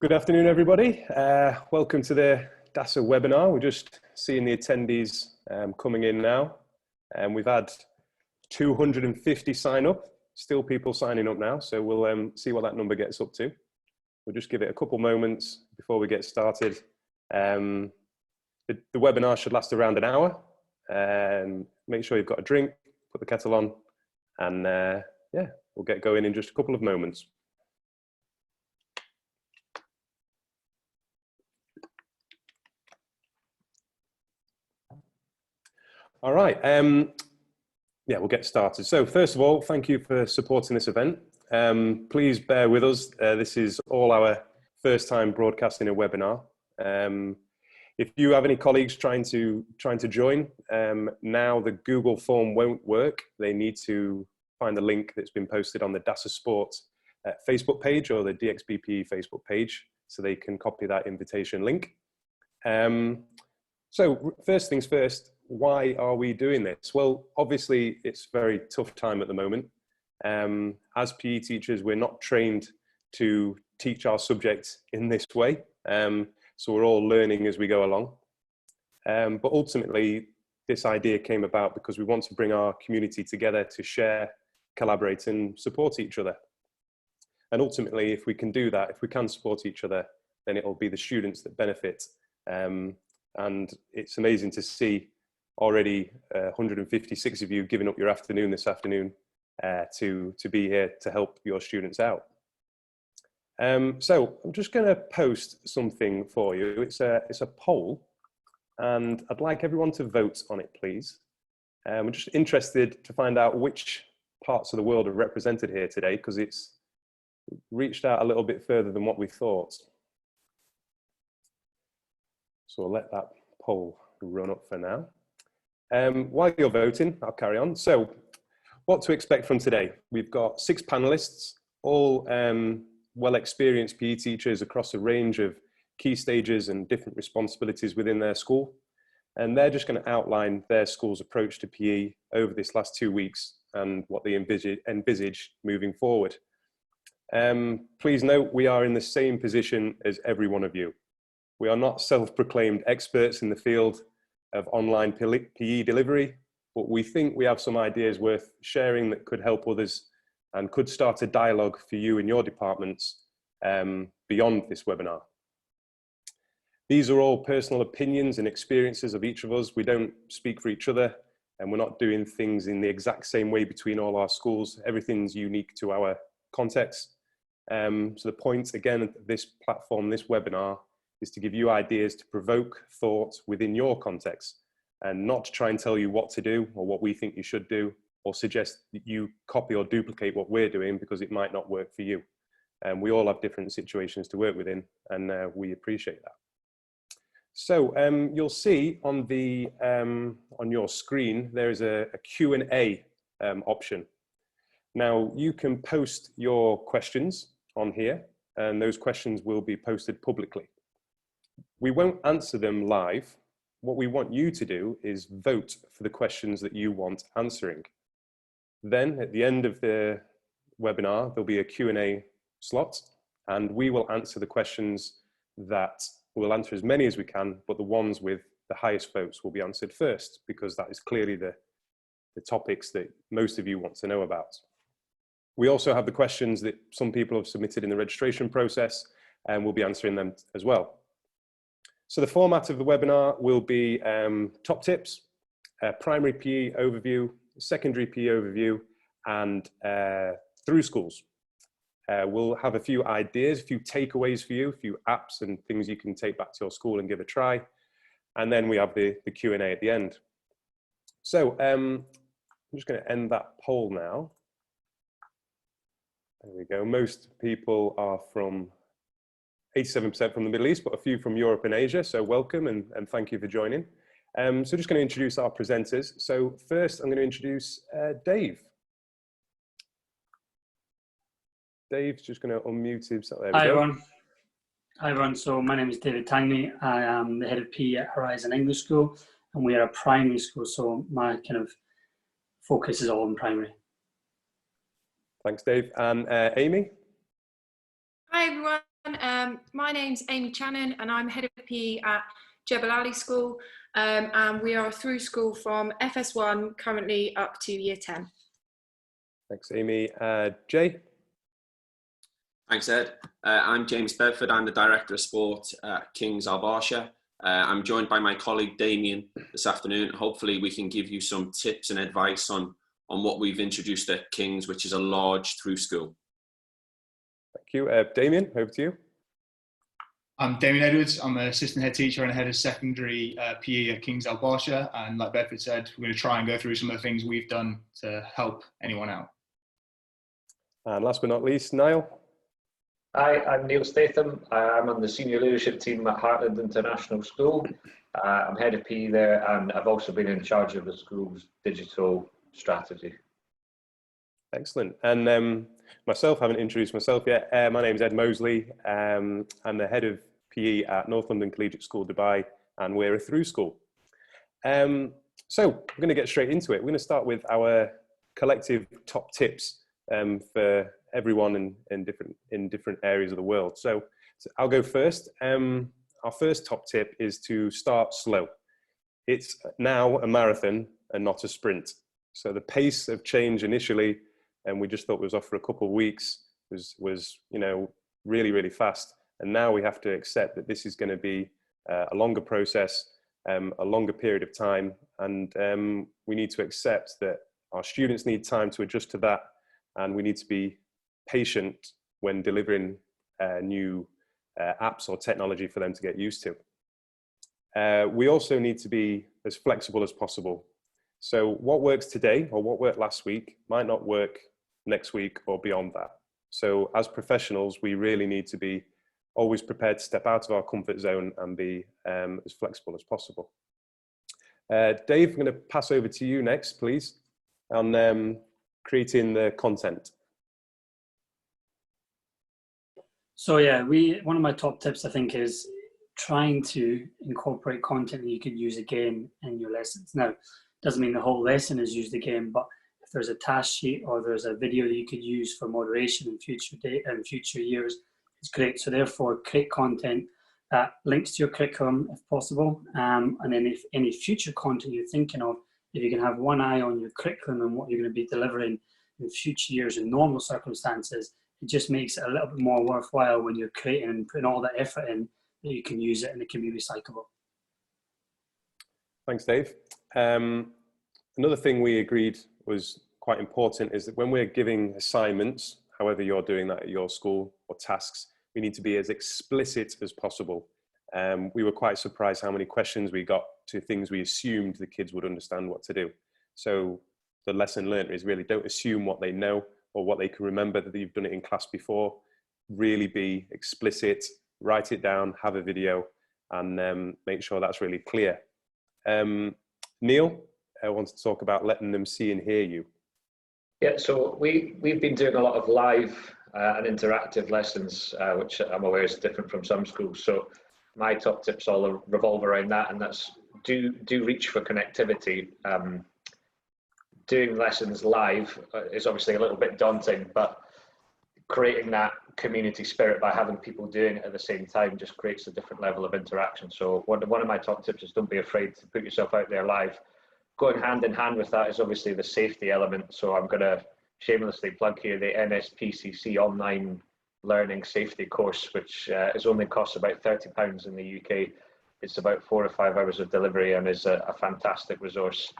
Good afternoon, everybody. Welcome to the DASA webinar. We're just seeing the attendees coming in now. And we've had 250 sign up, still people signing up now. So we'll see what that number gets up to. We'll just give it a couple moments before we get started. The webinar should last around an hour. Make sure you've got a drink, put the kettle on, and yeah, we'll get going in just a couple of moments. All right, yeah, we'll get started. So first of all, thank you for supporting this event. Please bear with us. This is all our first time broadcasting a webinar. If you have any colleagues trying to join, now the Google form won't work. They need to find the link that's been posted on the DASA Sport Facebook page or the DXBPE Facebook page, so they can copy that invitation link. So first things first, why are we doing this? Well, obviously it's a very tough time at the moment. As PE teachers, we're not trained to teach our subject in this way. So we're all learning as we go along. But ultimately, this idea came about because we want to bring our community together to share, collaborate and support each other. And ultimately, if we can do that, if we can support each other, then it'll be the students that benefit. And it's amazing to see already 156 of you giving up your afternoon this afternoon to be here to help your students out. So I'm just going to post something for you. It's a poll, and I'd like everyone to vote on it, please. We're just interested to find out which parts of the world are represented here today, because it's reached out a little bit further than what we thought. So we'll let that poll run up for now. While you're voting, I'll carry on. So what to expect from today? We've got 6 panelists, all well-experienced PE teachers across a range of key stages and different responsibilities within their school. And they're just going to outline their school's approach to PE over this last 2 weeks and what they envisage moving forward. Please note, we are in the same position as every one of you. We are not self-proclaimed experts in the field of online PE delivery, but we think we have some ideas worth sharing that could help others and could start a dialogue for you in your departments beyond this webinar. These are all personal opinions and experiences of each of us. We don't speak for each other, and we're not doing things in the exact same way between all our schools. Everything's unique to our context. So the point, again, of this platform, this webinar, is to give you ideas to provoke thought within your context, and not to try and tell you what to do or what we think you should do, or suggest that you copy or duplicate what we're doing, because it might not work for you. And we all have different situations to work within, and we appreciate that. So you'll see on the on your screen there is a Q&A option. Now you can post your questions on here, and those questions will be posted publicly. We won't answer them live. What we want you to do is vote for the questions that you want answering. Then at the end of the webinar, there'll be a Q&A slot, and we will answer the questions that we'll answer as many as we can, but the ones with the highest votes will be answered first, because that is clearly the topics that most of you want to know about. We also have the questions that some people have submitted in the registration process, and we'll be answering them as well. So the format of the webinar will be top tips, primary PE overview, secondary PE overview, and through schools. We'll have a few ideas, a few takeaways for you, a few apps and things you can take back to your school and give a try. And then we have the Q&A at the end. So I'm just going to end that poll now. There we go. Most people are from 87% from the Middle East, but a few from Europe and Asia. So welcome and thank you for joining. So just going to introduce our presenters. So first I'm going to introduce Dave. Dave's just going to unmute himself. There we go. Everyone. Hi everyone. So my name is David Tangney. I am the head of PE at Horizon English School, and we are a primary school. So my kind of focus is all on primary. Thanks, Dave. And Amy. Hi everyone, My name's Amy Channon and I'm head of PE at Jebel Ali School, and we are through school from FS1 currently up to year 10. Thanks, Amy. Jay? Thanks, Ed. I'm James Bedford. I'm the Director of Sport at King's Al Barsha. I'm joined by my colleague Damien this afternoon. Hopefully we can give you some tips and advice on what we've introduced at King's, which is a large through school. Thank you. Damien, over to you. I'm Damien Edwards. I'm an assistant head teacher and head of secondary PE at King's Al Barsha. And like Bedford said, we're going to try and go through some of the things we've done to help anyone out. And last but not least, Niall. Hi, I'm Neil Statham. I'm on the senior leadership team at Heartland International School. I'm head of PE there, and I've also been in charge of the school's digital strategy. Excellent. And myself, I haven't introduced myself yet. My name is Ed Mosley. I'm the head of PE at North London Collegiate School, Dubai, and we're a through school. So we're going to get straight into it. We're going to start with our collective top tips for everyone in different areas of the world. So I'll go first. Our first top tip is to start slow. It's now a marathon and not a sprint. So the pace of change initially, and we just thought was off for a couple of weeks, was really, really fast. And now we have to accept that this is going to be a longer process, a longer period of time, and we need to accept that our students need time to adjust to that, and we need to be patient when delivering new apps or technology for them to get used to. We also need to be as flexible as possible. So what works today or what worked last week might not work next week or beyond that. So as professionals, we really need to be always prepared to step out of our comfort zone and be as flexible as possible. Dave, I'm going to pass over to you next, please, on creating the content. So yeah, one of my top tips, I think, is trying to incorporate content that you could use again in your lessons. Now, doesn't mean the whole lesson is used again, but if there's a task sheet or there's a video that you could use for moderation in future years, it's great. So therefore, create content that links to your curriculum if possible. And then if any future content you're thinking of, if you can have one eye on your curriculum and what you're going to be delivering in future years in normal circumstances, it just makes it a little bit more worthwhile when you're creating and putting all that effort in, that you can use it and it can be recyclable. Thanks, Dave. Another thing we agreed was quite important is that when we're giving assignments, however you're doing that at your school, or tasks, we need to be as explicit as possible. We were quite surprised how many questions we got to things we assumed the kids would understand what to do. So the lesson learned is really don't assume what they know or what they can remember that you've done it in class before. Really be explicit, write it down, have a video, and make sure that's really clear. Neil, I wanted to talk about letting them see and hear you. Yeah, so we've been doing a lot of live and interactive lessons, which I'm aware is different from some schools. So my top tips all revolve around that, and that's do reach for connectivity. Doing lessons live is obviously a little bit daunting, but creating that community spirit by having people doing it at the same time just creates a different level of interaction. So one of my top tips is don't be afraid to put yourself out there live. Going hand in hand with that is obviously the safety element. So I'm going to shamelessly plug here the NSPCC online learning safety course, which is only costs about £30 in the UK. It's about 4 or 5 hours of delivery and is a fantastic resource.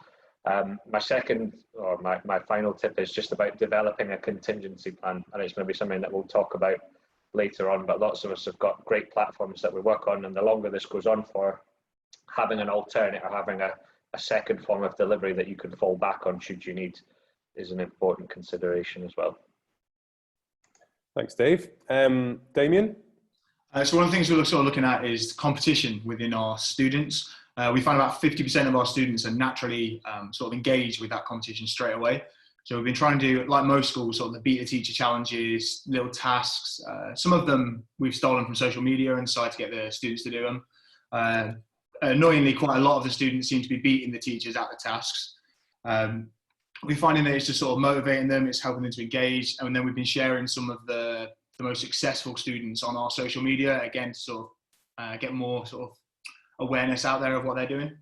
My second, or my final tip is just about developing a contingency plan, and it's going to be something that we'll talk about later on, but lots of us have got great platforms that we work on, and the longer this goes on for, having an alternate or having a second form of delivery that you can fall back on should you need is an important consideration as well. Thanks, Dave. Damien? So one of the things we're sort of looking at is competition within our students. We find about 50% of our students are naturally sort of engaged with that competition straight away. So we've been trying to do, like most schools, sort of the beta teacher challenges, little tasks. Some of them we've stolen from social media and decided to get the students to do them. Annoyingly, quite a lot of the students seem to be beating the teachers at the tasks. We're finding that it's just sort of motivating them, it's helping them to engage, and then we've been sharing some of the the most successful students on our social media, again, to sort of get more sort of awareness out there of what they're doing.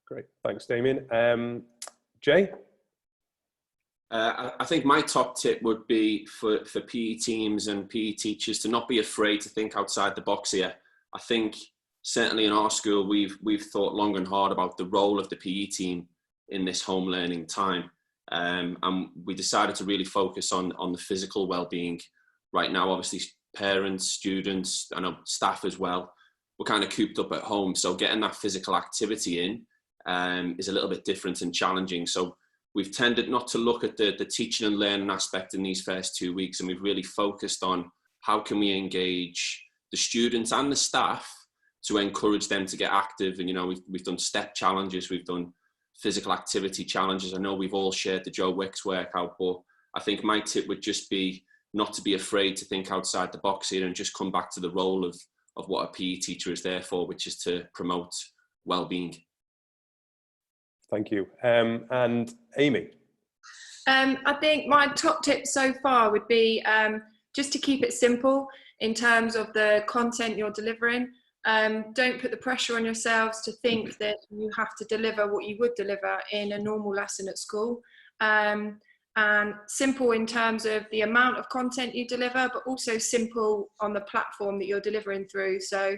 Great, thanks, Damien. Jay? I think my top tip would be for PE teams and PE teachers to not be afraid to think outside the box here. I think certainly in our school, we've thought long and hard about the role of the PE team in this home learning time. And we decided to really focus on the physical well-being. Right now, obviously, parents, students, I know staff as well, we're kind of cooped up at home. So getting that physical activity in is a little bit different and challenging. So we've tended not to look at the teaching and learning aspect in these first 2 weeks, and we've really focused on how can we engage the students and the staff to encourage them to get active. And, you know, we've done step challenges, we've done physical activity challenges. I know we've all shared the Joe Wicks workout, but I think my tip would just be not to be afraid to think outside the box here and just come back to the role of what a PE teacher is there for, which is to promote well-being. Thank you. And Amy? I think my top tip so far would be just to keep it simple in terms of the content you're delivering. Don't put the pressure on yourselves to think that you have to deliver what you would deliver in a normal lesson at school. And simple in terms of the amount of content you deliver, but also simple on the platform that you're delivering through. So,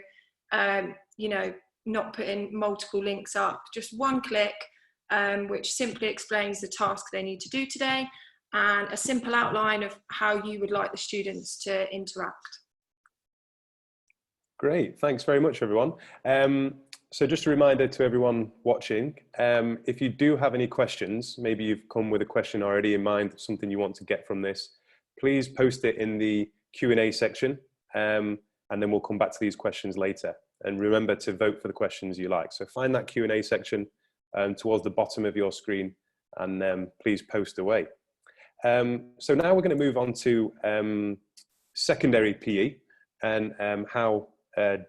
you know, not putting multiple links up, just one click, which simply explains the task they need to do today, and a simple outline of how you would like the students to interact. Great, thanks very much, everyone. So just a reminder to everyone watching, if you do have any questions, maybe you've come with a question already in mind, something you want to get from this, please post it in the Q&A section, and then we'll come back to these questions later. And remember to vote for the questions you like. So find that Q&A section towards the bottom of your screen, and please post away. So now we're going to move on to secondary PE and how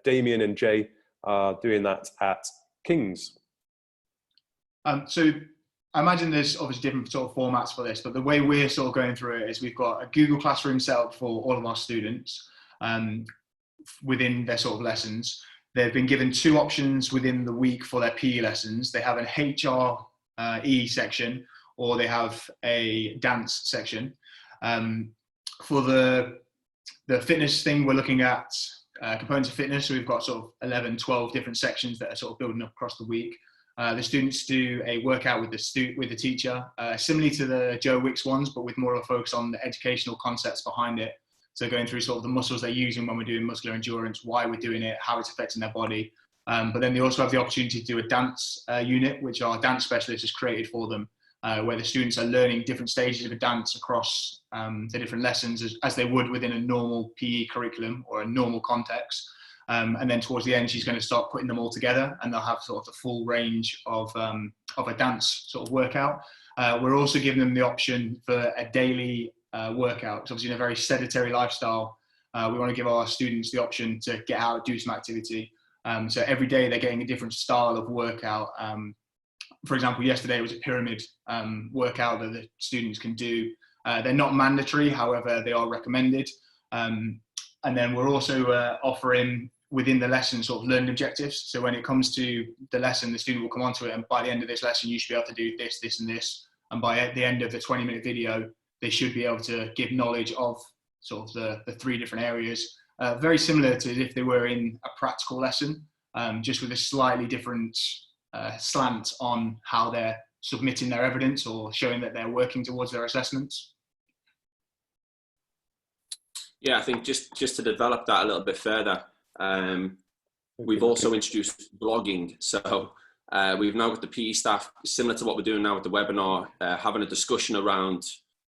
Damien and Jay are doing that at King's. So I imagine there's obviously different sort of formats for this, but the way we're sort of going through it is we've got a Google Classroom set up for all of our students within their sort of lessons. They've been given 2 options within the week for their PE lessons. They have an HRE section, or they have a dance section. For the fitness thing, we're looking at components of fitness. So we've got sort of 11, 12 different sections that are sort of building up across the week. The students do a workout with the teacher, similarly to the Joe Wicks ones, but with more of a focus on the educational concepts behind it. So going through sort of the muscles they're using when we're doing muscular endurance, why we're doing it, how it's affecting their body. But then they also have the opportunity to do a dance unit, which our dance specialist has created for them, where the students are learning different stages of a dance across the different lessons as they would within a normal PE curriculum or a normal context. And then towards the end, she's going to start putting them all together, and they'll have sort of the full range of a dance sort of workout. We're also giving them the option for a daily workout. So obviously in a very sedentary lifestyle, we want to give our students the option to get out, do some activity. So every day they're getting a different style of workout. For example, yesterday was a pyramid workout that the students can do. They're not mandatory, however, they are recommended. And then we're also offering within the lesson sort of learning objectives. So when it comes to the lesson, the student will come onto it, and by the end of this lesson, you should be able to do this, this, and this. And by the end of the 20-minute video, they should be able to give knowledge of sort of the 3 different areas. Very similar to if they were in a practical lesson, just with a slightly different slant on how they're submitting their evidence or showing that they're working towards their assessments. Yeah, I think just to develop that a little bit further, we've also introduced blogging. So we've now got the PE staff, similar to what we're doing now with the webinar, having a discussion around,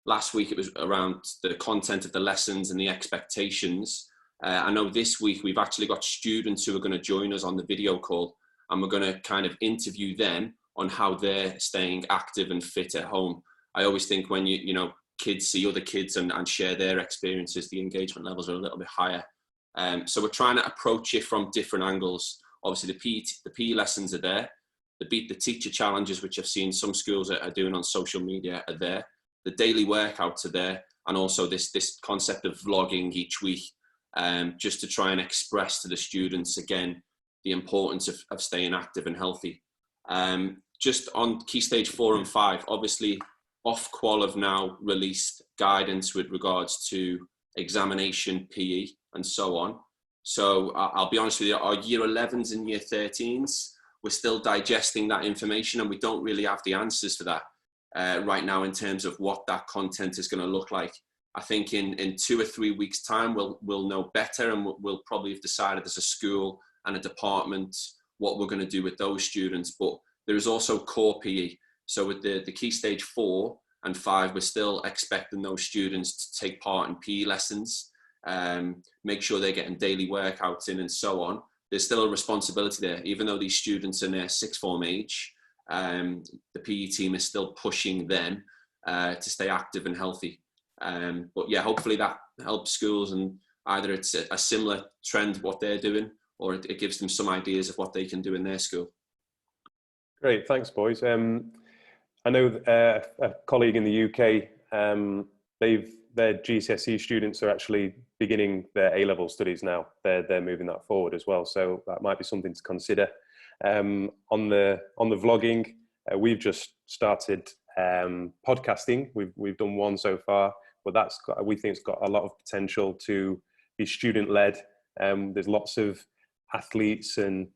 last week it was around the content of the lessons and the expectations. I know this week we've actually got students who are going to join us on the video call, and we're going to kind of interview them on how they're staying active and fit at home. I always think when you know, kids see other kids and share their experiences, the engagement levels are a little bit higher. So we're trying to approach it from different angles. Obviously the PE lessons are there. The Beat the Teacher challenges, which I've seen some schools are doing on social media, are there. The daily workouts are there. and also this concept of vlogging each week, just to try and express to the students again the importance of staying active and healthy. Just on Key Stage 4 and 5, obviously Ofqual have now released guidance with regards to examination, PE and so on. So I'll be honest with you, our year 11s and year 13s, we're still digesting that information, and we don't really have the answers for that right now in terms of what that content is going to look like. I think in 2 or 3 weeks' time, we'll know better, and we'll probably have decided as a school and a department what we're going to do with those students. But there is also core PE. So with the Key Stage 4 and 5, we're still expecting those students to take part in PE lessons, make sure they're getting daily workouts in and so on. There's still a responsibility there. Even though these students are in their sixth form age, the PE team is still pushing them to stay active and healthy. But yeah, hopefully that helps schools, and either it's a similar trend what they're doing, or it gives them some ideas of what they can do in their school. Great, thanks, boys. I know a colleague in the UK, their GCSE students are actually beginning their A-level studies now. They're moving that forward as well, so that might be something to consider. On the vlogging, we've just started podcasting. We've done one so far, but we think it's got a lot of potential to be student-led. There's lots of athletes and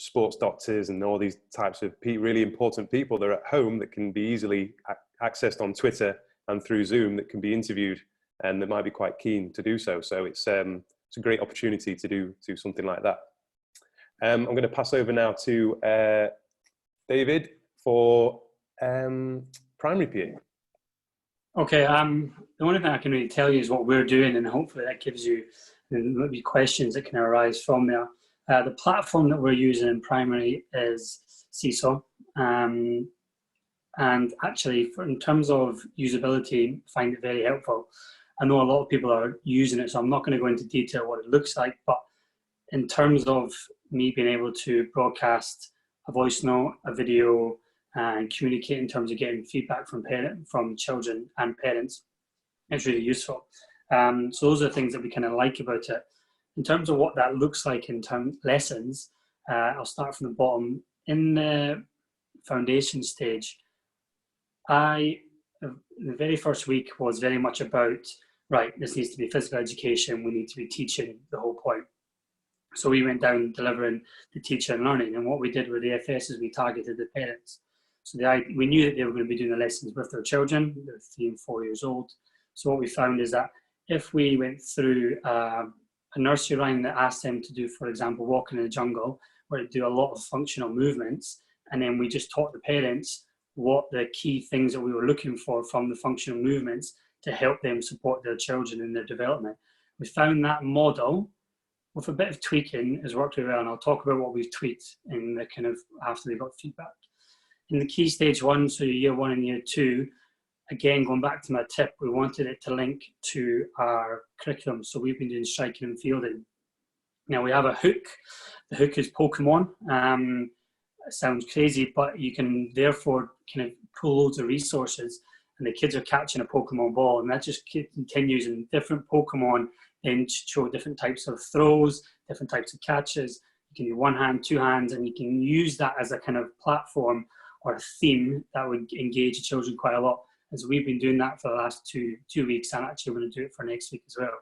sports doctors and all these types of really important people that are at home that can be easily accessed on Twitter and through Zoom, that can be interviewed, and they might be quite keen to do so. So it's a great opportunity to do something like that. I'm going to pass over now to David for primary PE. Okay, the only thing I can really tell you is what we're doing, and hopefully that gives you maybe questions that can arise from there. The platform that we're using in primary is Seesaw. And actually, in terms of usability, I find it very helpful. I know a lot of people are using it, so I'm not going to go into detail what it looks like, but in terms of me being able to broadcast a voice note, a video, and communicate in terms of getting feedback from children and parents, it's really useful. So those are the things that we kind of like about it. In terms of what that looks like in lessons, I'll start from the bottom. In the foundation stage, the very first week was very much about, right, this needs to be physical education, we need to be teaching the whole point. So we went down delivering the teacher and learning, and what we did with the FS is we targeted the parents. So we knew that they were going to be doing the lessons with their children. They're 3 and 4 years old. So what we found is that if we went through a nursery rhyme that asked them to do, for example, walking in the jungle, where they do a lot of functional movements, and then we just taught the parents what the key things that we were looking for from the functional movements to help them support their children in their development. We found that model, with a bit of tweaking, has worked really well, and I'll talk about what we've tweaked in the kind of after they got feedback. In the Key Stage 1, so year 1 and year 2, again, going back to my tip, we wanted it to link to our curriculum. So we've been doing striking and fielding. Now we have a hook. The hook is Pokemon. It sounds crazy, but you can therefore kind of pull loads of resources, and the kids are catching a Pokemon ball, and that just continues, and different Pokemon then show different types of throws, different types of catches. You can do 1 hand, 2 hands, and you can use that as a kind of platform or a theme that would engage the children quite a lot. As we've been doing that for the last two weeks, and actually we're going to do it for next week as well.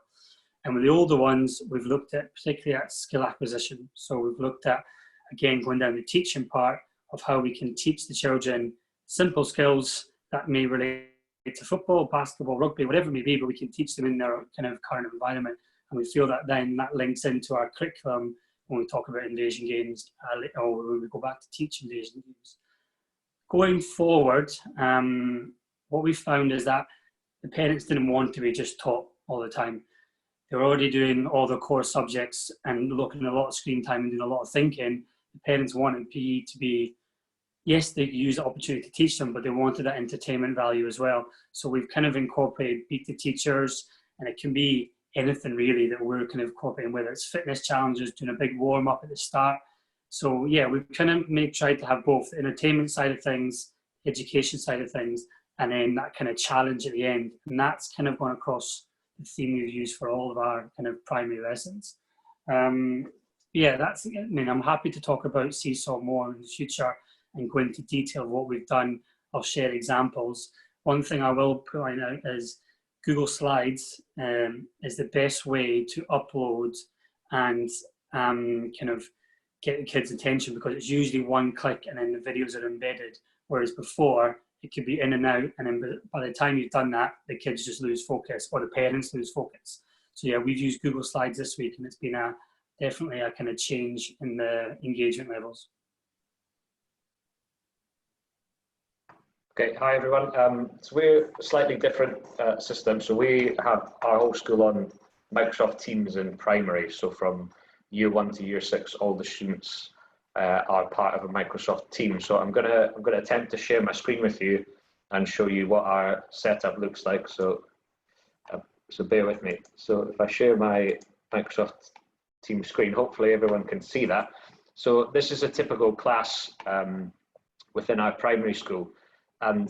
And with the older ones, we've looked at particularly at skill acquisition. So we've looked at, again, going down the teaching part of how we can teach the children simple skills that may relate to football, basketball, rugby, whatever it may be, but we can teach them in their kind of current environment. And we feel that then that links into our curriculum when we talk about invasion games, or when we go back to teach invasion games. Going forward, what we found is that the parents didn't want to be just taught all the time. They were already doing all the core subjects and looking at a lot of screen time and doing a lot of thinking. The parents wanted PE to be, yes, they use the opportunity to teach them, but they wanted that entertainment value as well. So we've kind of incorporated Beat the Teachers, and it can be anything really that we're kind of incorporating, whether it's fitness challenges, doing a big warm up at the start. So yeah, we've kind of tried to have both the entertainment side of things, education side of things, and then that kind of challenge at the end. And that's kind of gone across the theme we've used for all of our kind of primary lessons. Yeah, that's, I mean, I'm happy to talk about Seesaw more in the future and go into detail of what we've done. I'll share examples. One thing I will point out is Google Slides is the best way to upload and kind of get the kids' attention, because it's usually one click and then the videos are embedded, whereas before it could be in and out, and then by the time you've done that, the kids just lose focus, or the parents lose focus. So yeah, we've used Google Slides this week, and it's been definitely a kind of change in the engagement levels. Okay, hi everyone. So we're a slightly different system. So we have our whole school on Microsoft Teams in primary. So from year 1 to year 6, all the students are part of a Microsoft team. So I'm gonna attempt to share my screen with you and show you what our setup looks like. So so bear with me. So if I share my Microsoft team screen, hopefully everyone can see that. So this is a typical class within our primary school. And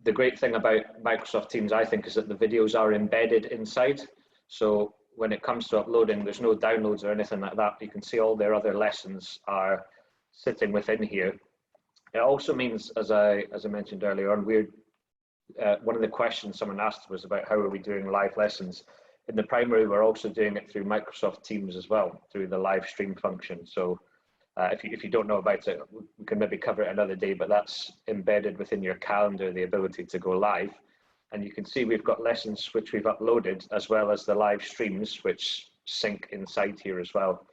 the great thing about Microsoft Teams, I think, is that the videos are embedded inside. So when it comes to uploading, there's no downloads or anything like that. You can see all their other lessons are sitting within here. It also means, as I mentioned earlier on, one of the questions someone asked was about how are we doing live lessons. In the primary, we're also doing it through Microsoft Teams as well, through the live stream function. So if you don't know about it, we can maybe cover it another day, but that's embedded within your calendar, the ability to go live. And you can see we've got lessons which we've uploaded, as well as the live streams, which sync inside here as well.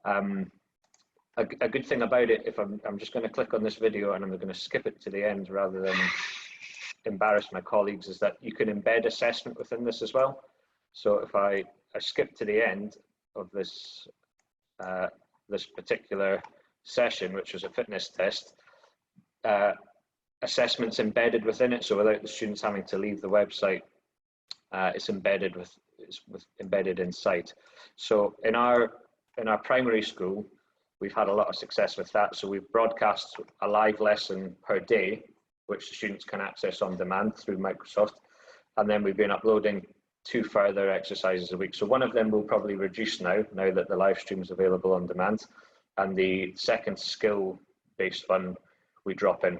A good thing about it, if I'm just going to click on this video and I'm going to skip it to the end rather than embarrass my colleagues, is that you can embed assessment within this as well. So if I skip to the end of this this particular session, which was a fitness test, assessments embedded within it. So without the students having to leave the website, it's embedded embedded inside. So in our primary school, we've had a lot of success with that. So we've broadcast a live lesson per day, which the students can access on demand through Microsoft. And then we've been uploading 2 further exercises a week. So one of them will probably reduce now that the live stream is available on demand. And the second skill-based one, we drop in.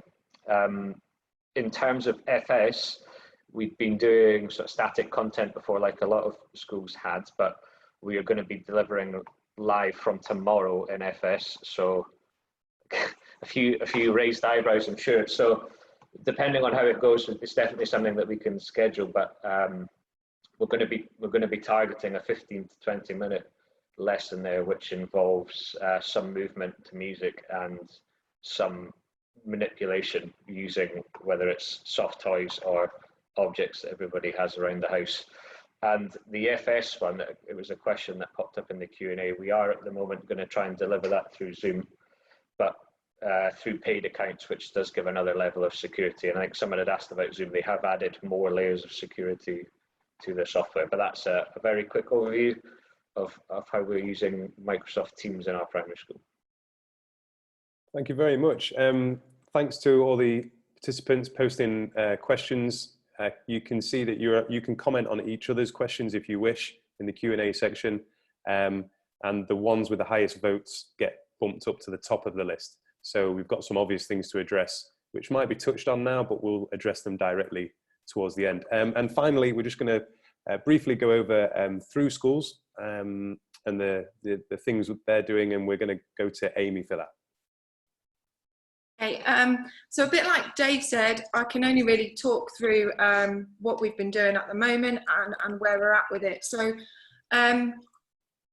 In terms of FS, we've been doing sort of static content before, like a lot of schools had, but we are going to be delivering live from tomorrow in FS. So a few raised eyebrows, I'm sure. So depending on how it goes, it's definitely something that we can schedule, but we're going to be targeting a 15 to 20 minute lesson there, which involves some movement to music and some manipulation using whether it's soft toys or objects that everybody has around the house. And the FS one, it was a question that popped up in the Q&A. We are at the moment going to try and deliver that through Zoom, but through paid accounts, which does give another level of security. And I think someone had asked about Zoom. They have added more layers of security to the software, but that's a very quick overview of how we're using Microsoft Teams in our primary school. Thank you very much. Thanks to all the participants posting questions. You can see that you can comment on each other's questions if you wish in the Q&A section, and the ones with the highest votes get bumped up to the top of the list. So we've got some obvious things to address, which might be touched on now, but we'll address them directly towards the end. And finally, we're just going to briefly go over through schools and the things they're doing, and we're going to go to Amy for that. Okay, so a bit like Dave said, I can only really talk through what we've been doing at the moment and where we're at with it. So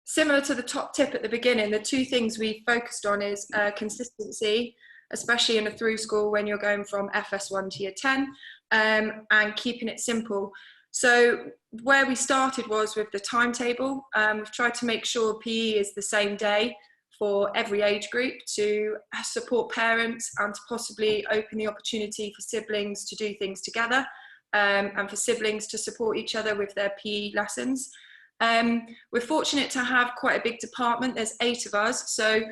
similar to the top tip at the beginning, the 2 things we focused on is consistency, especially in a through school when you're going from FS1 to year 10, and keeping it simple. So where we started was with the timetable. We've tried to make sure PE is the same day for every age group to support parents and to possibly open the opportunity for siblings to do things together, and for siblings to support each other with their PE lessons. We're fortunate to have quite a big department. There's 8 of us, so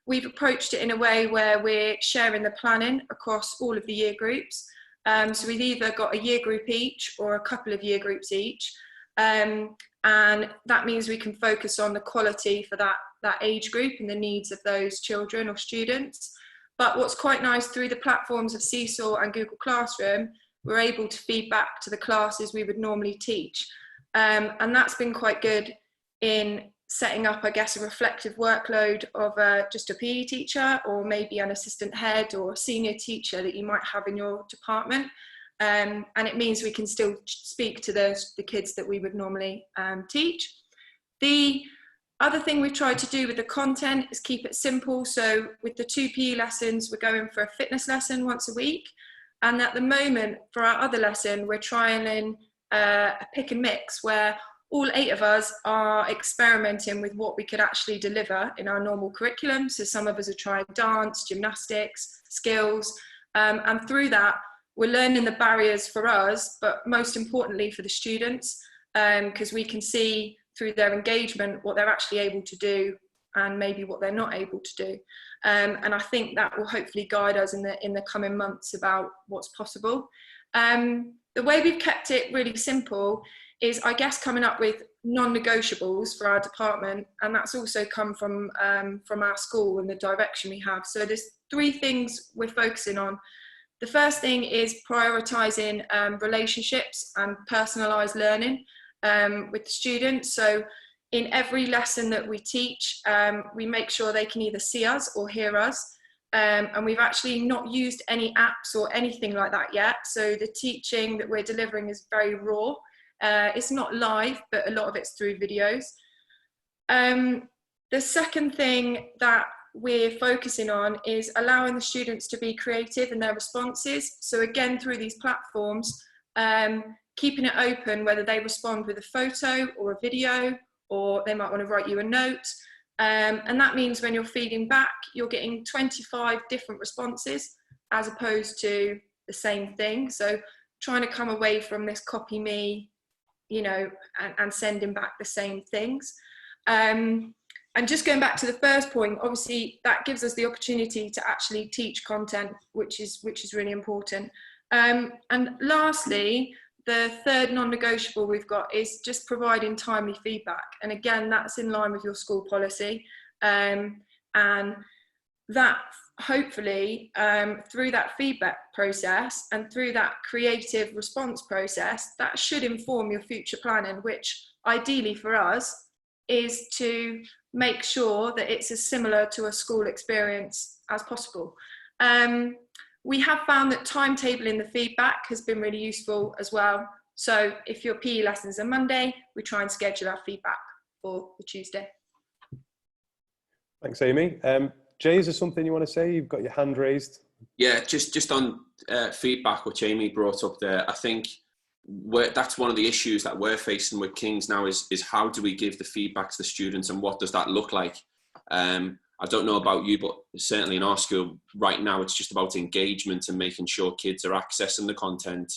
we've approached it in a way where we're sharing the planning across all of the year groups. So we've either got a year group each or a couple of year groups each. And that means we can focus on the quality for that age group and the needs of those children or students. But what's quite nice, through the platforms of Seesaw and Google Classroom, we're able to feed back to the classes we would normally teach. And that's been quite good in setting up, I guess, a reflective workload of just a PE teacher, or maybe an assistant head or a senior teacher that you might have in your department. And it means we can still speak to the kids that we would normally teach. The other thing we've tried to do with the content is keep it simple. So with the 2 PE lessons, we're going for a fitness lesson once a week. And at the moment, for our other lesson, we're trying a pick and mix where all 8 of us are experimenting with what we could actually deliver in our normal curriculum. So some of us are trying dance, gymnastics, skills, and through that, we're learning the barriers for us, but most importantly for the students, because we can see through their engagement what they're actually able to do and maybe what they're not able to do. And I think that will hopefully guide us in the coming months about what's possible. The way we've kept it really simple is, I guess, coming up with non-negotiables for our department, and that's also come from our school and the direction we have. So there's 3 things we're focusing on. The first thing is prioritising relationships and personalised learning with the students. So in every lesson that we teach, we make sure they can either see us or hear us. And we've actually not used any apps or anything like that yet. So the teaching that we're delivering is very raw. It's not live, but a lot of it's through videos. The second thing that we're focusing on is allowing the students to be creative in their responses. So again, through these platforms, keeping it open, whether they respond with a photo or a video, or they might want to write you a note. And that means when you're feeding back, you're getting 25 different responses as opposed to the same thing. So trying to come away from this copy me, you know, and sending back the same things. And just going back to the first point, obviously that gives us the opportunity to actually teach content, which is really important. And lastly, the third non-negotiable we've got is just providing timely feedback. And again, that's in line with your school policy. And that hopefully through that feedback process and through that creative response process, that should inform your future planning, which ideally for us is to make sure that it's as similar to a school experience as possible. We have found that timetabling the feedback has been really useful as well. So if your PE lessons are Monday, we try and schedule our feedback for the Tuesday. Thanks, Amy. Jay, is there something you want to say? You've got your hand raised. Yeah, just on feedback, which Amy brought up there, I think that's one of the issues that we're facing with King's now is how do we give the feedback to the students and what does that look like? I don't know about you, but certainly in our school right now, it's just about engagement and making sure kids are accessing the content,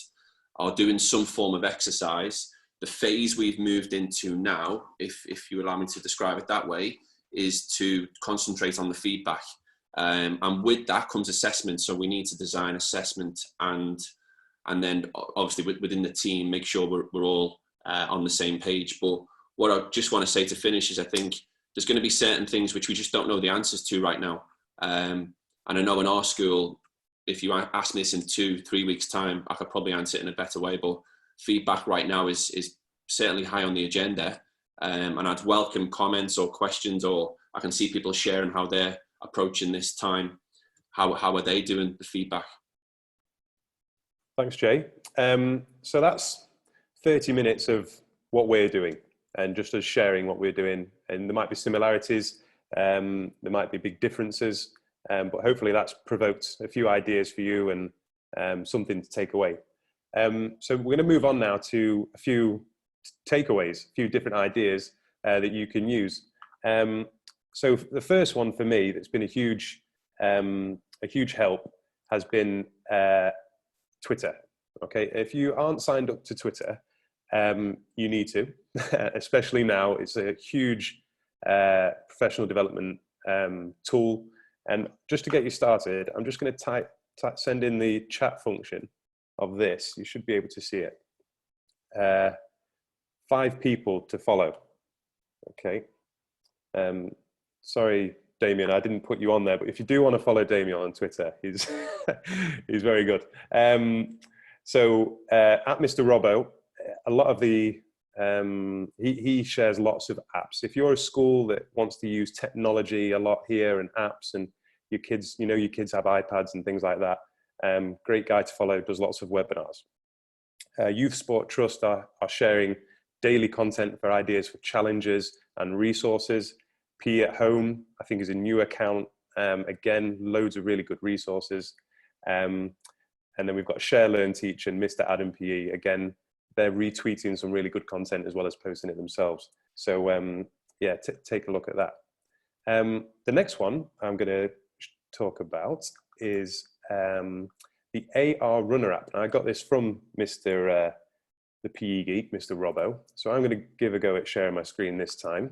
are doing some form of exercise. The phase we've moved into now, if you allow me to describe it that way, is to concentrate on the feedback. And with that comes assessment. So we need to design assessment and then obviously within the team, make sure we're all on the same page. But what I just want to say to finish is I think there's going to be certain things which we just don't know the answers to right now. And I know in our school, if you ask me this in 2-3 weeks time, I could probably answer it in a better way, but feedback right now is certainly high on the agenda. And I'd welcome comments or questions, or I can see people sharing how they're approaching this time. How are they doing the feedback? Thanks, Jay. So that's 30 minutes of what we're doing and just us sharing what we're doing. And there might be similarities, there might be big differences, but hopefully that's provoked a few ideas for you and something to take away. So we're going to move on now to a few takeaways, a few different ideas that you can use. So the first one for me that's been a huge help has been Twitter. Okay, if you aren't signed up to Twitter, you need to, especially now. It's a huge professional development tool. And just to get you started, I'm just going to send in the chat function of this, you should be able to see it. 5 people to follow. Okay. Sorry, Damien, I didn't put you on there, but if you do want to follow Damien on Twitter, he's he's very good. So at Mr. Robbo, a lot of the he shares lots of apps. If you're a school that wants to use technology a lot here and apps, and your kids, you know, your kids have iPads and things like that, great guy to follow, does lots of webinars. Youth Sport Trust are sharing daily content for ideas for challenges and resources. P at Home, I think, is a new account. Again, loads of really good resources. And then we've got Share, Learn, Teach and Mr. Adam PE. Again, they're retweeting some really good content as well as posting it themselves. So yeah, take a look at that. The next one I'm going to talk about is the AR Runner app. And I got this from Mr. The PE Geek, Mr. Robbo. So I'm going to give a go at sharing my screen this time.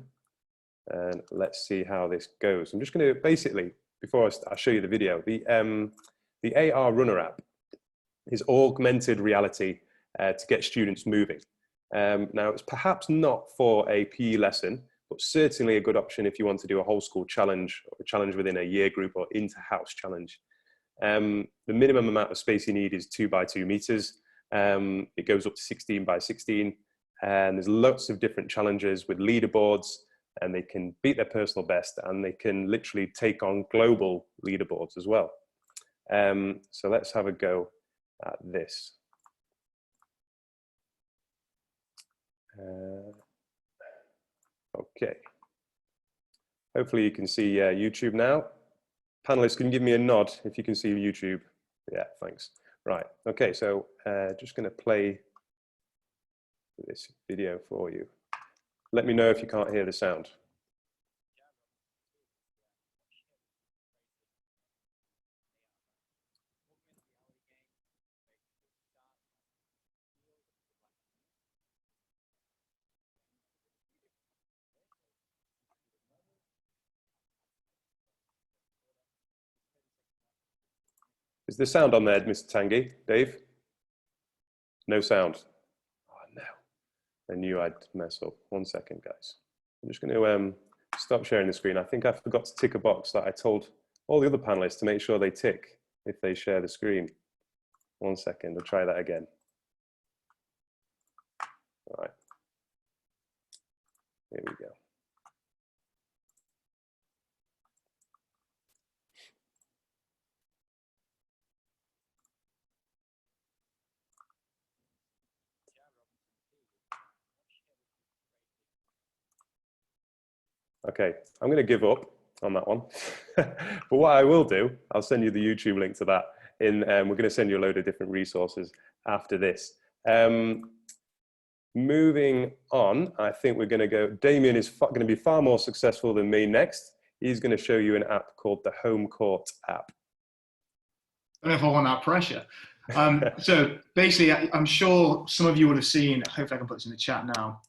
And let's see how this goes. I'm just going to basically, before I show you the video, the AR Runner app is augmented reality to get students moving. Now, it's perhaps not for a PE lesson, but certainly a good option if you want to do a whole school challenge, or a challenge within a year group or inter-house challenge. The minimum amount of space you need is 2 by 2 meters. It goes up to 16 by 16, and there's lots of different challenges with leaderboards, and they can beat their personal best, and they can literally take on global leaderboards as well. So let's have a go at this. Okay. Hopefully you can see YouTube now. Panelists, can you give me a nod if you can see YouTube? Yeah, thanks. Right, okay, so just gonna play this video for you. Let me know if you can't hear the sound. Is the sound on there, Mr. Tanguy? Dave? No sound. Oh no, I knew I'd mess up. 1 second, guys. I'm just going to stop sharing the screen. I think I forgot to tick a box that I told all the other panelists to make sure they tick if they share the screen. 1 second, I'll try that again. All right. Here we go. Okay, I'm going to give up on that one. But what I will do, I'll send you the YouTube link to that. We're going to send you a load of different resources after this. Moving on, I think we're going to go, Damien is going to be far more successful than me next. He's going to show you an app called the Home Court app. I don't know if I want that pressure. So basically, I'm sure some of you would have seen, hopefully I can put this in the chat now.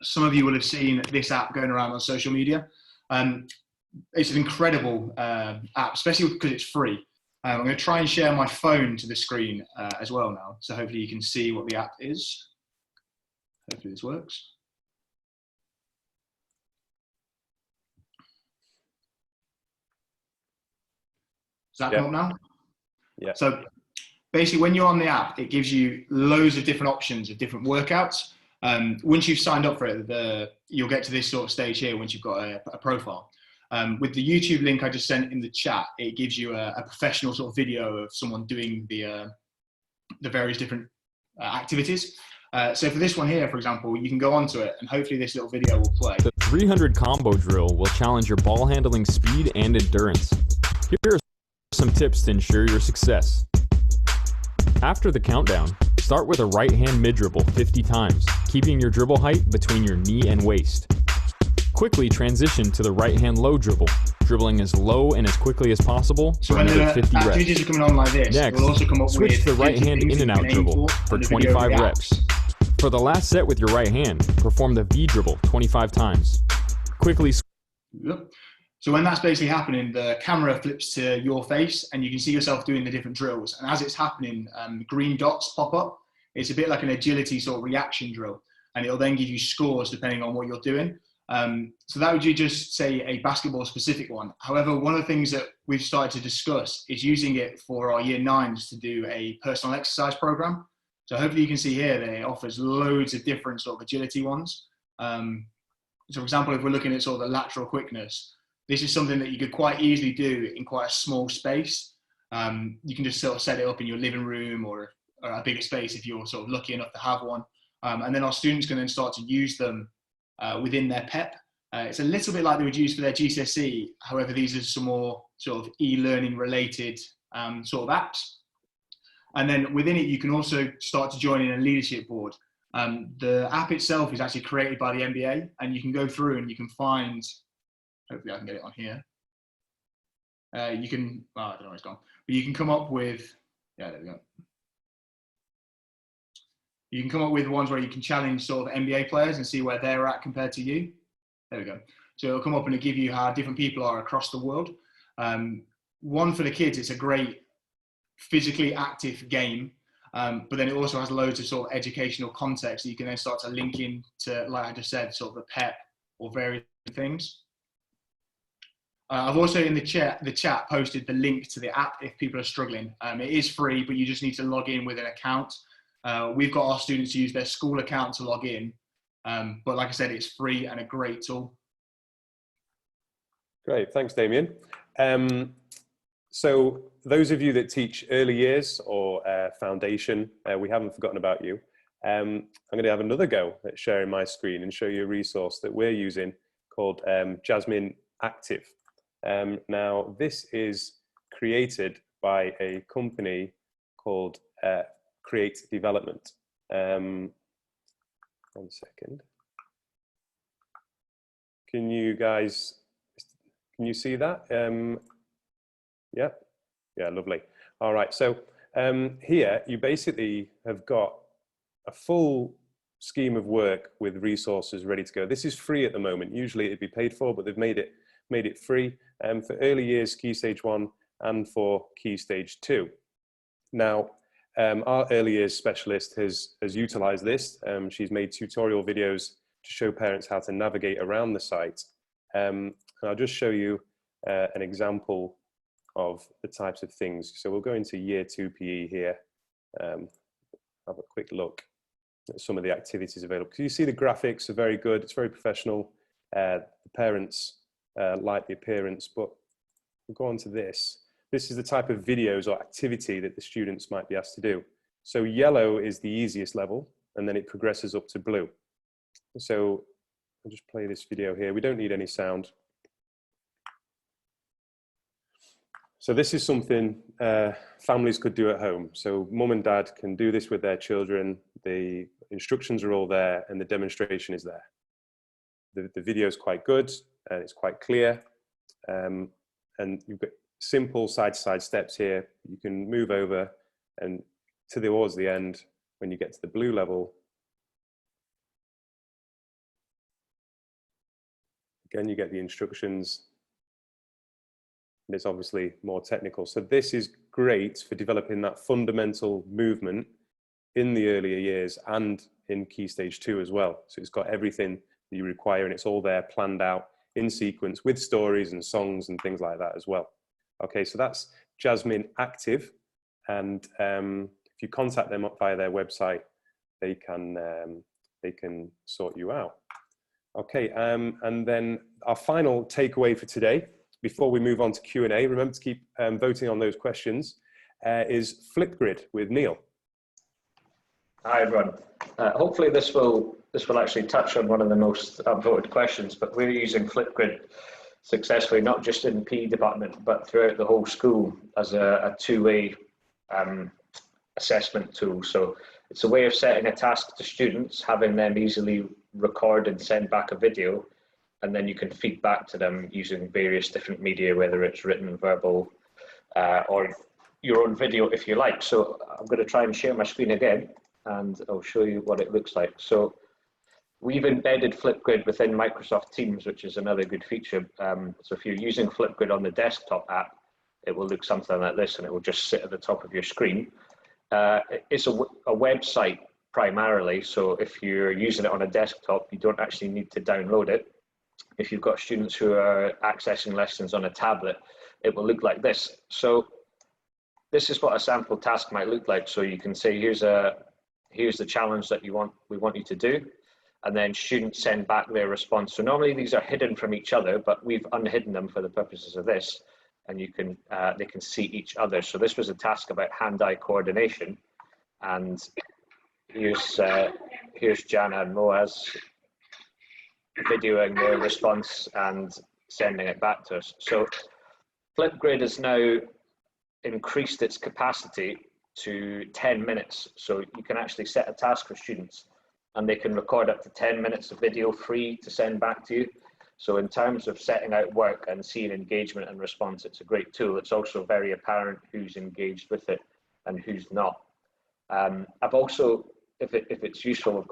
Some of you will have seen this app going around on social media. It's an incredible app, especially because it's free. I'm going to try and share my phone to the screen as well now. So hopefully you can see what the app is. Hopefully this works. Does that come up now? Yeah. So basically when you're on the app, it gives you loads of different options of different workouts. Once you've signed up for it, you'll get to this sort of stage here once you've got a profile. With the YouTube link I just sent in the chat, it gives you a professional sort of video of someone doing the various different activities. So for this one here, for example, you can go onto it and hopefully this little video will play. The 300 combo drill will challenge your ball handling speed and endurance. Here are some tips to ensure your success. After the countdown, start with a right hand mid dribble 50 times, keeping your dribble height between your knee and waist. Quickly transition to the right hand low dribble, dribbling as low and as quickly as possible for another 50 reps. Activities are coming on like this. Next, we'll also come up switch with to the right hand in and out dribble for 25 reps. For the last set with your right hand, perform the V dribble 25 times. Quickly. Yep. So when that's basically happening, the camera flips to your face and you can see yourself doing the different drills. And as it's happening, green dots pop up. It's a bit like an agility sort of reaction drill. And it'll then give you scores depending on what you're doing. So that would be just say a basketball specific one. However, one of the things that we've started to discuss is using it for our year 9s to do a personal exercise program. So hopefully you can see here that it offers loads of different sort of agility ones. So for example, if we're looking at sort of the lateral quickness, this is something that you could quite easily do in quite a small space. You can just sort of set it up in your living room or a bigger space if you're sort of lucky enough to have one. And then our students can then start to use them within their PEP. It's a little bit like they would use for their GCSE. However, these are some more sort of e-learning related sort of apps. And then within it, you can also start to join in a leadership board. The app itself is actually created by the NBA, and you can go through and you can find, hopefully I can get it on here. You can, oh, I don't know where it's gone, but you can come up with, yeah, there we go. You can come up with ones where you can challenge sort of NBA players and see where they're at compared to you. There we go. So it'll come up and it'll give you how different people are across the world. One for the kids, it's a great physically active game, but then it also has loads of sort of educational context that you can then start to link into, like I just said, sort of the PEP or various things. I've also in the chat posted the link to the app if people are struggling. It is free, but you just need to log in with an account. We've got our students use their school account to log in, but like I said, it's free and a great tool. Great, thanks, Damien. So those of you that teach early years or foundation, we haven't forgotten about you. I'm going to have another go at sharing my screen and show you a resource that we're using called Jasmine Active. Now, this is created by a company called Create Development. 1 second. Can you see that? Yeah, lovely. All right, so here you basically have got a full scheme of work with resources ready to go. This is free at the moment. Usually it'd be paid for, but they've made it free for early years, Key Stage 1, and for Key Stage 2. Now, our early years specialist has utilized this. She's made tutorial videos to show parents how to navigate around the site. And I'll just show you an example of the types of things. So we'll go into Year 2 PE here, have a quick look at some of the activities available. So you see the graphics are very good, it's very professional. The parents like the appearance, but we'll go on to this. This is the type of videos or activity that the students might be asked to do. So yellow is the easiest level, and then it progresses up to blue. So I'll just play this video here. We don't need any sound. So this is something families could do at home. So mum and dad can do this with their children. The instructions are all there and the demonstration is there. The video is quite good and it's quite clear. And you've got simple side-to-side steps here. You can move over and towards the end, when you get to the blue level, again, you get the instructions. And it's obviously more technical. So this is great for developing that fundamental movement in the earlier years and in Key Stage 2 as well. So it's got everything that you require and it's all there planned out in sequence with stories and songs and things like that as well. Okay, so that's Jasmine Active. And if you contact them up via their website, they can sort you out. Okay, and then our final takeaway for today, before we move on to Q&A, remember to keep voting on those questions, is Flipgrid with Neil. Hi everyone. Hopefully this will actually touch on one of the most upvoted questions, but we're using Flipgrid successfully, not just in the PE department, but throughout the whole school as a two-way assessment tool. So it's a way of setting a task to students, having them easily record and send back a video, and then you can feed back to them using various different media, whether it's written, verbal, or your own video if you like. So I'm going to try and share my screen again, and I'll show you what it looks like. So We've embedded Flipgrid within Microsoft Teams, which is another good feature. So if you're using Flipgrid on the desktop app, it will look something like this, and it will just sit at the top of your screen. It's a website primarily, so if you're using it on a desktop, you don't actually need to download it. If you've got students who are accessing lessons on a tablet, it will look like this. So this is what a sample task might look like. So you can say, here's the challenge that we want you to do, and then students send back their response. So normally these are hidden from each other, but we've unhidden them for the purposes of this, and you can they can see each other. So this was a task about hand-eye coordination, and here's Jana and Moaz videoing their response and sending it back to us. So Flipgrid has now increased its capacity to 10 minutes. So you can actually set a task for students, and they can record up to 10 minutes of video free to send back to you. So in terms of setting out work and seeing engagement and response, it's a great tool. It's also very apparent who's engaged with it and who's not. I've also, if it's useful,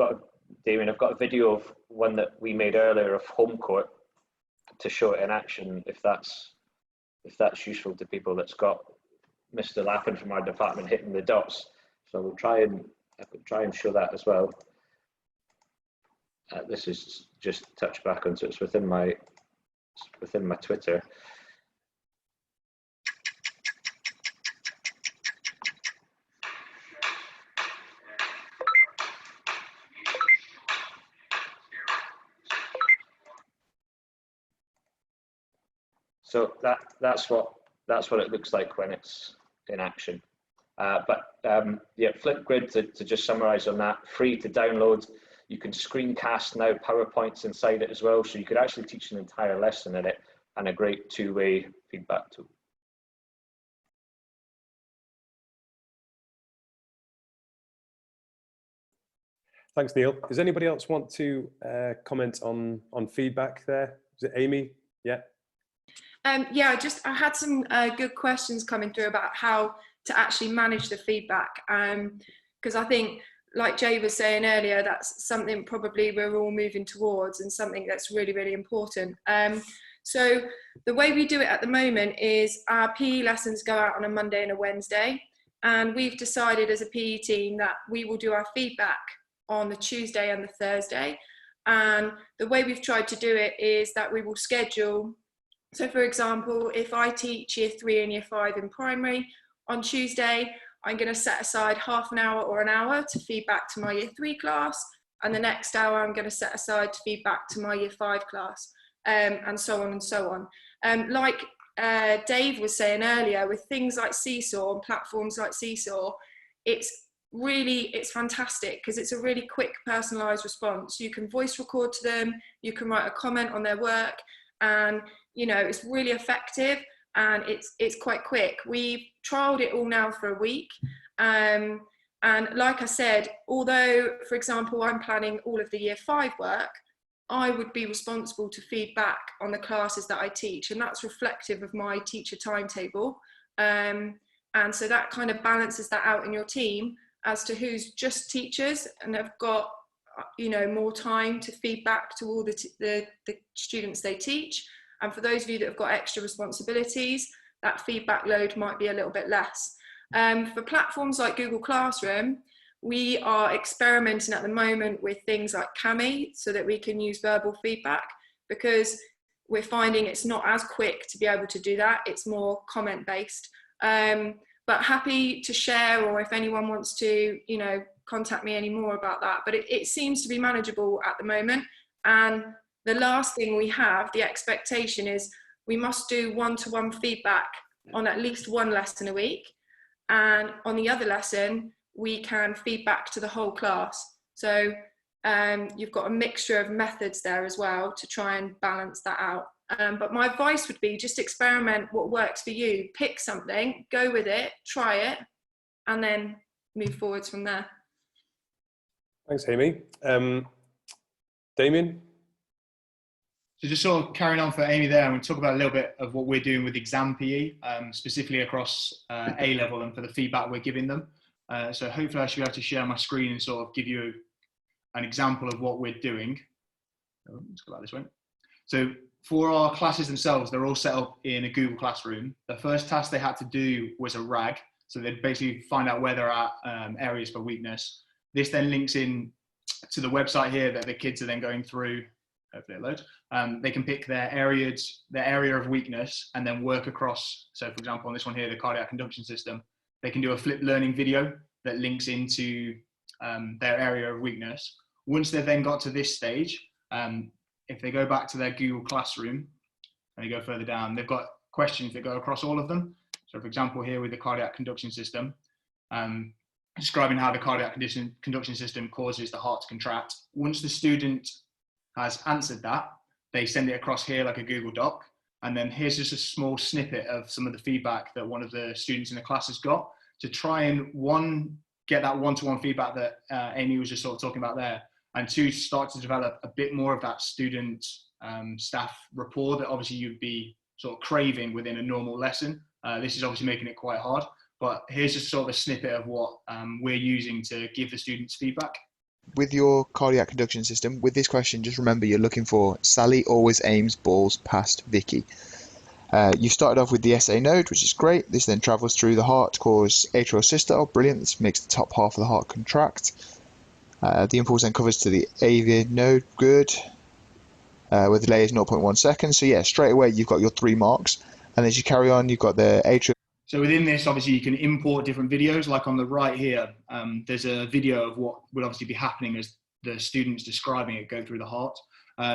Damien, I've got a video of one that we made earlier of home court to show it in action, if that's useful to people. That's got Mr. Lappin from our department hitting the dots. So we'll try and show that as well. This is just touch back onto it's within my Twitter. So that's what it looks like when it's in action. Yeah, Flipgrid, to just summarize on that, free to download. You can screencast now PowerPoints inside it as well, so you could actually teach an entire lesson in it, and a great two-way feedback tool. Thanks, Neil. Does anybody else want to comment on feedback there? Is it Amy? Yeah. Yeah, I had some good questions coming through about how to actually manage the feedback, because I think, like Jay was saying earlier, that's something probably we're all moving towards, and something that's really, really important. So the way we do it at the moment is our PE lessons go out on a Monday and a Wednesday, and we've decided as a PE team that we will do our feedback on the Tuesday and the Thursday. And the way we've tried to do it is that we will schedule. So for example, if I teach year 3 and year 5 in primary, on Tuesday, I'm going to set aside half an hour or an hour to feed back to my year 3 class. And the next hour, I'm going to set aside to feed back to my year 5 class, and so on and so on. Like Dave was saying earlier, with things like Seesaw and platforms like Seesaw, it's fantastic because it's a really quick personalized response. You can voice record to them, you can write a comment on their work, and you know, it's really effective, and it's quite quick. We've trialed it all now for a week, and like I said, although, for example, I'm planning all of the year 5 work, I would be responsible to feed back on the classes that I teach, and that's reflective of my teacher timetable. And so that kind of balances that out in your team as to who's just teachers and have got, you know, more time to feed back to all the students they teach. And for those of you that have got extra responsibilities, that feedback load might be a little bit less. For platforms like Google Classroom, we are experimenting at the moment with things like Kami so that we can use verbal feedback, because we're finding it's not as quick to be able to do that. It's more comment based. But happy to share, or if anyone wants to, you know, contact me any more about that. But it seems to be manageable at the moment. And the last thing we have, the expectation is we must do one-to-one feedback on at least one lesson a week. And on the other lesson, we can feed back to the whole class. So you've got a mixture of methods there as well to try and balance that out. But my advice would be just experiment what works for you. Pick something, go with it, try it, and then move forwards from there. Thanks, Amy. Damien? So just sort of carrying on for Amy there, I'm going to talk about a little bit of what we're doing with exam PE, specifically across A level and for the feedback we're giving them. So hopefully I should be able to share my screen and sort of give you an example of what we're doing. Oh, let's go back this way. So for our classes themselves, they're all set up in a Google Classroom. The first task they had to do was a RAG. So they'd basically find out where they're at, areas for weakness. This then links in to the website here that the kids are then going through. Hopefully it loads. They can pick their area of weakness and then work across. So for example, on this one here, the cardiac conduction system, they can do a flipped learning video that links into their area of weakness. Once they've then got to this stage, if they go back to their Google Classroom and they go further down, they've got questions that go across all of them. So for example, here with the cardiac conduction system, describing how the cardiac conduction system causes the heart to contract. Once the student has answered that, they send it across here like a Google Doc. And then here's just a small snippet of some of the feedback that one of the students in the class has got to try and get that one-to-one feedback that Amy was just sort of talking about there. And two, start to develop a bit more of that student staff rapport that obviously you'd be sort of craving within a normal lesson. This is obviously making it quite hard, but here's just sort of a snippet of what we're using to give the students feedback. With your cardiac conduction system, with this question, just remember you're looking for Sally always aims balls past Vicky. You started off with the SA node, which is great. This then travels through the heart to cause atrial systole. Brilliant. This makes the top half of the heart contract. The impulse then covers to the AV node, good, where the delay is 0.1 seconds. So yeah, straight away you've got your 3 marks. And as you carry on, you've got the atrial. So within this, obviously you can import different videos, like on the right here, there's a video of what would obviously be happening as the student's describing it go through the heart.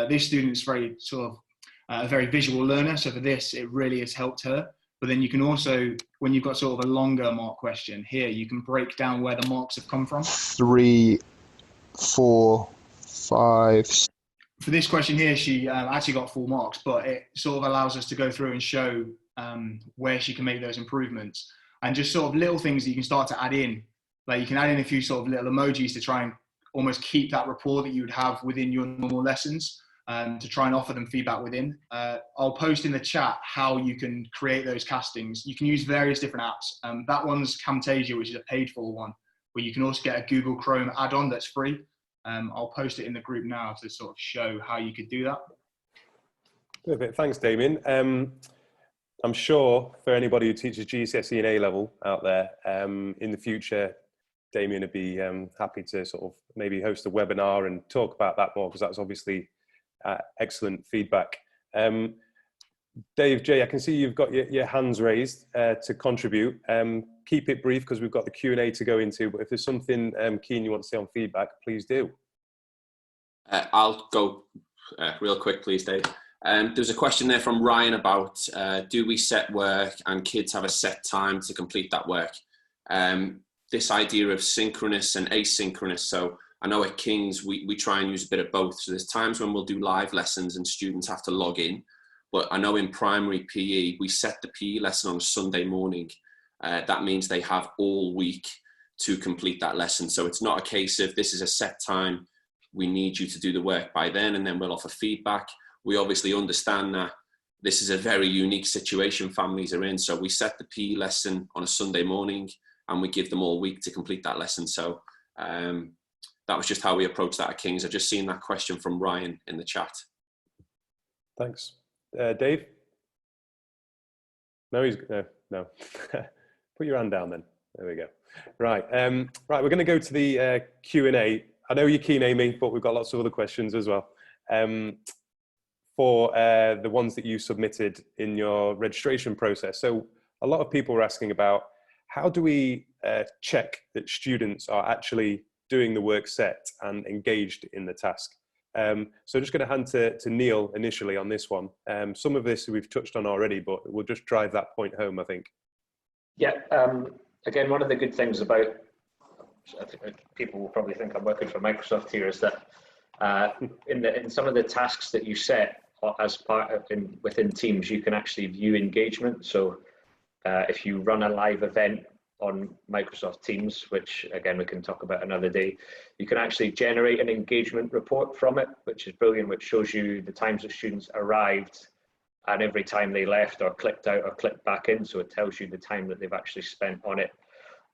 This student's very sort of a very visual learner. So for this, it really has helped her. But then you can also, when you've got sort of a longer mark question here, you can break down where the marks have come from. 3, 4, 5. For this question here, she actually got 4 marks, but it sort of allows us to go through and show where she can make those improvements, and just sort of little things that you can start to add in. Like you can add in a few sort of little emojis to try and almost keep that rapport that you would have within your normal lessons, to try and offer them feedback within. I'll post in the chat how you can create those castings. You can use various different apps. That one's Camtasia, which is a paid for one, but you can also get a Google Chrome add-on that's free. I'll post it in the group now to sort of show how you could do that. Perfect. Thanks, Damien. I'm sure for anybody who teaches GCSE and A-level out there, in the future, Damien would be happy to sort of maybe host a webinar and talk about that more, because that's obviously excellent feedback. Dave, Jay, I can see you've got your hands raised to contribute. Keep it brief because we've got the Q&A to go into, but if there's something keen you want to say on feedback, please do. I'll go real quick, please, Dave. There's a question there from Ryan about do we set work and kids have a set time to complete that work? This idea of synchronous and asynchronous. So I know at King's we try and use a bit of both. So there's times when we'll do live lessons and students have to log in. But I know in primary PE, we set the PE lesson on a Sunday morning. That means they have all week to complete that lesson. So it's not a case of this is a set time, we need you to do the work by then, and then we'll offer feedback. We obviously understand that this is a very unique situation families are in. So we set the PE lesson on a Sunday morning and we give them all week to complete that lesson. So that was just how we approach that at King's. I've just seen that question from Ryan in the chat. Thanks. Dave? No, he's no. Put your hand down then. There we go. Right. Right. We're going to go to the Q&A. I know you're keen, Amy, but we've got lots of other questions as well. For the ones that you submitted in your registration process. So a lot of people are asking about how do we check that students are actually doing the work set and engaged in the task. So just going to hand to Neil initially on this one. Some of this we've touched on already, but we'll just drive that point home, I think. Yeah, again, one of the good things about, I think people will probably think I'm working for Microsoft here, is that in some of the tasks that you set as part of within Teams, you can actually view engagement. So if you run a live event on Microsoft Teams, which again we can talk about another day, you can actually generate an engagement report from it, which is brilliant, which shows you the times that students arrived and every time they left or clicked out or clicked back in. So it tells you the time that they've actually spent on it.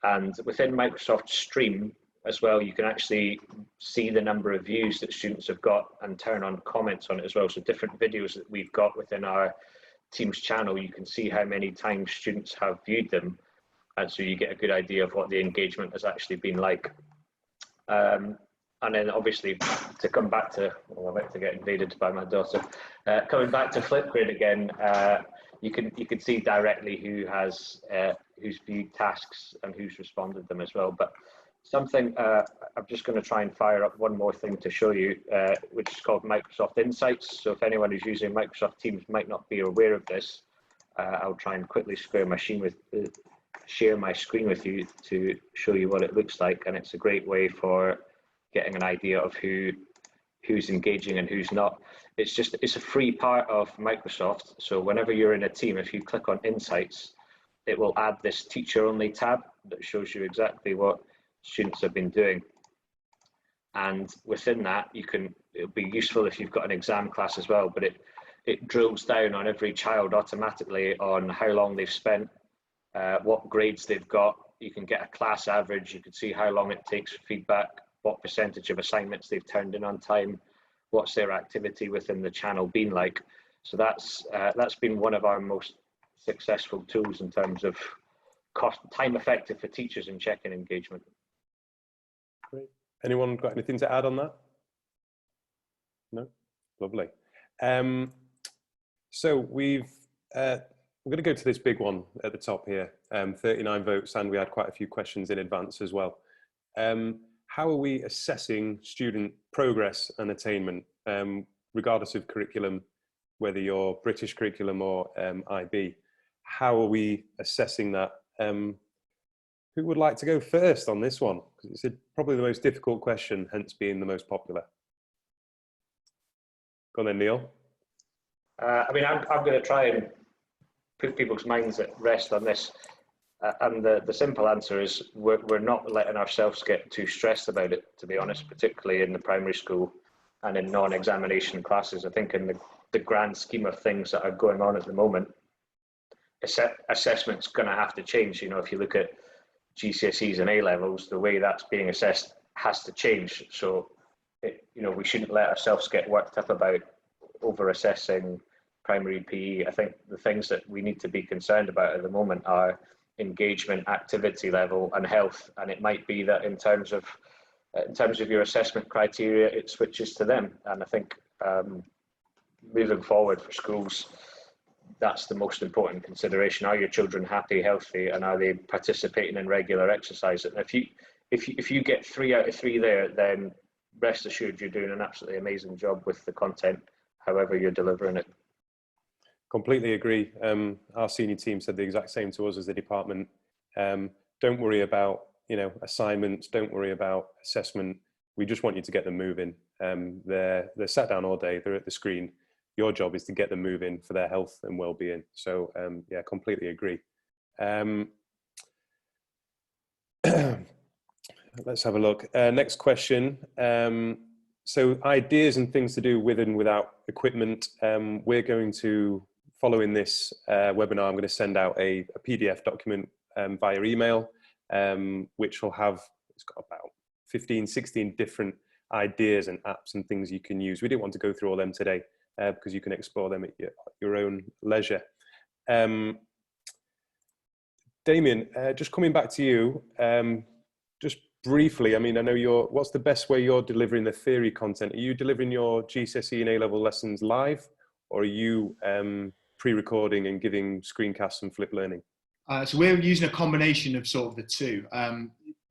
And within Microsoft Stream, as well, you can actually see the number of views that students have got and turn on comments on it as well. So different videos that we've got within our Teams channel, you can see how many times students have viewed them. And so you get a good idea of what the engagement has actually been like. And then obviously to come back to, well, I'm about to get invaded by my daughter. Coming back to Flipgrid again, you can see directly who's viewed tasks and who's responded them as well. But something, I'm just going to try and fire up one more thing to show you, which is called Microsoft Insights. So if anyone who's using Microsoft Teams might not be aware of this, I'll try and quickly share my screen with you to show you what it looks like. And it's a great way for getting an idea of who's engaging and who's not. It's a free part of Microsoft. So whenever you're in a team, if you click on Insights, it will add this teacher only tab that shows you exactly what students have been doing. And within that, it'll be useful if you've got an exam class as well, but it drills down on every child automatically on how long they've spent, what grades they've got. You can get a class average, you can see how long it takes for feedback, what percentage of assignments they've turned in on time, what's their activity within the channel been like. So that's been one of our most successful tools in terms of time effective for teachers in checking engagement. Great. Anyone got anything to add on that? No? Lovely. So we're going to go to this big one at the top here, 39 votes, and we had quite a few questions in advance as well. How are we assessing student progress and attainment, regardless of curriculum, whether you're British curriculum or IB? How are we assessing that? Who would like to go first on this one? Because it's probably the most difficult question, hence being the most popular. Go on then, Neil. I mean, I'm going to try and put people's minds at rest on this. And the simple answer is we're not letting ourselves get too stressed about it, to be honest, particularly in the primary school and in non-examination classes. I think in the grand scheme of things that are going on at the moment, assessment's going to have to change. You know, if you look at GCSEs and A-levels, the way that's being assessed has to change. So, we shouldn't let ourselves get worked up about over-assessing primary PE. I think the things that we need to be concerned about at the moment are engagement, activity level, and health. And it might be that in terms of your assessment criteria, it switches to them. And I think moving forward for schools, that's the most important consideration. Are your children happy, healthy, and are they participating in regular exercise? And if you get 3 out of 3 there, then rest assured you're doing an absolutely amazing job with the content, however you're delivering it. Completely agree. Our senior team said the exact same to us as the department. Don't worry about assignments. Don't worry about assessment. We just want you to get them moving. They're sat down all day. They're at the screen. Your job is to get them moving for their health and well-being. So yeah, completely agree. Let's have a look. Next question. So ideas and things to do with and without equipment. We're going to, following this webinar, I'm going to send out a PDF document via email, which will have, it's got about 15, 16 different ideas and apps and things you can use. We didn't want to go through all them today because you can explore them at your own leisure. Damien, just coming back to you, just briefly, I mean, I know what's the best way you're delivering the theory content? Are you delivering your GCSE and A-level lessons live, or are you pre-recording and giving screencasts and flip learning? So we're using a combination of sort of the two.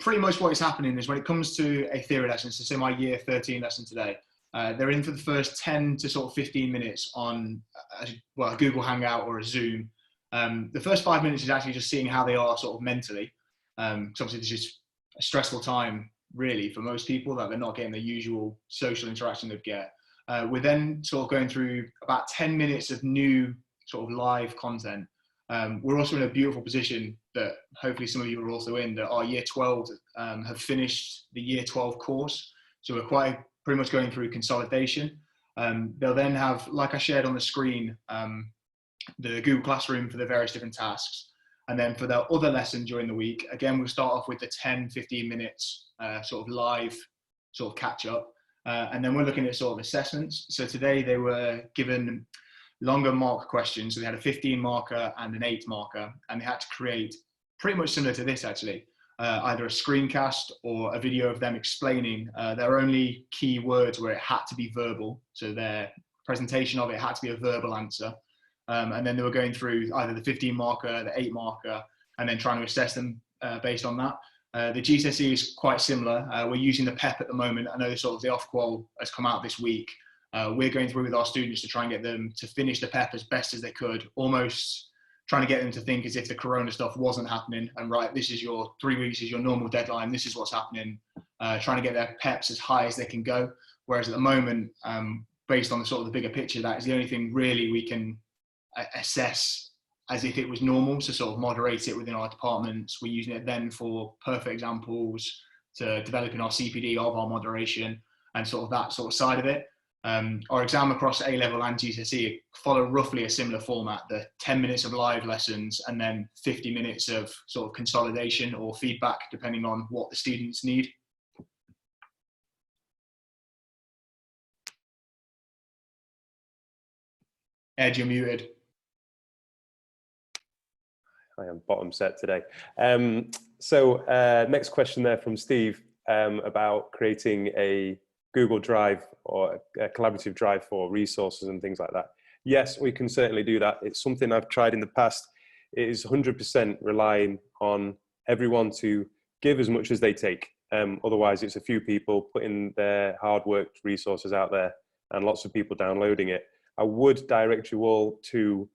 Pretty much what is happening is when it comes to a theory lesson, so say my year 13 lesson today, they're in for the first 10 to sort of 15 minutes on a Google Hangout or a Zoom. The first 5 minutes is actually just seeing how they are sort of mentally. Because obviously it's just a stressful time really for most people that they're not getting the usual social interaction they'd get. We're then sort of going through about 10 minutes of new sort of live content. We're also in a beautiful position that hopefully some of you are also in, that our year 12 have finished the year 12 course. So we're pretty much going through consolidation. They'll then have, like I shared on the screen, the Google Classroom for the various different tasks. And then for the other lesson during the week, again, we'll start off with the 10, 15 minutes sort of live sort of catch up. And then we're looking at sort of assessments. So today they were given longer mark questions. So they had a 15 marker and an 8 marker, and they had to create pretty much similar to this actually, either a screencast or a video of them explaining their only key words where it had to be verbal. So their presentation of it had to be a verbal answer. And then they were going through either the 15 marker, the 8 marker, and then trying to assess them based on that. The GCSE is quite similar. We're using the PEP at the moment. I know sort of the off-qual has come out this week. We're going through with our students to try and get them to finish the PEP as best as they could, almost trying to get them to think as if the corona stuff wasn't happening, and right, this is your 3 weeks is your normal deadline, this is what's happening, trying to get their PEPs as high as they can go. Whereas at the moment, based on the sort of the bigger picture, that is the only thing really we can assess as if it was normal, so sort of moderate it within our departments. We're using it then for perfect examples, to developing our CPD of our moderation and sort of that sort of side of it. Our exam across A-level and GCSE follow roughly a similar format, the 10 minutes of live lessons and then 50 minutes of sort of consolidation or feedback, depending on what the students need. Ed, you're muted. I am bottom set today. Next question there from Steve about creating a Google Drive or a collaborative drive for resources and things like that. Yes, we can certainly do that. It's something I've tried in the past. It is 100% relying on everyone to give as much as they take. Otherwise, it's a few people putting their hard-worked resources out there and lots of people downloading it. I would direct you all to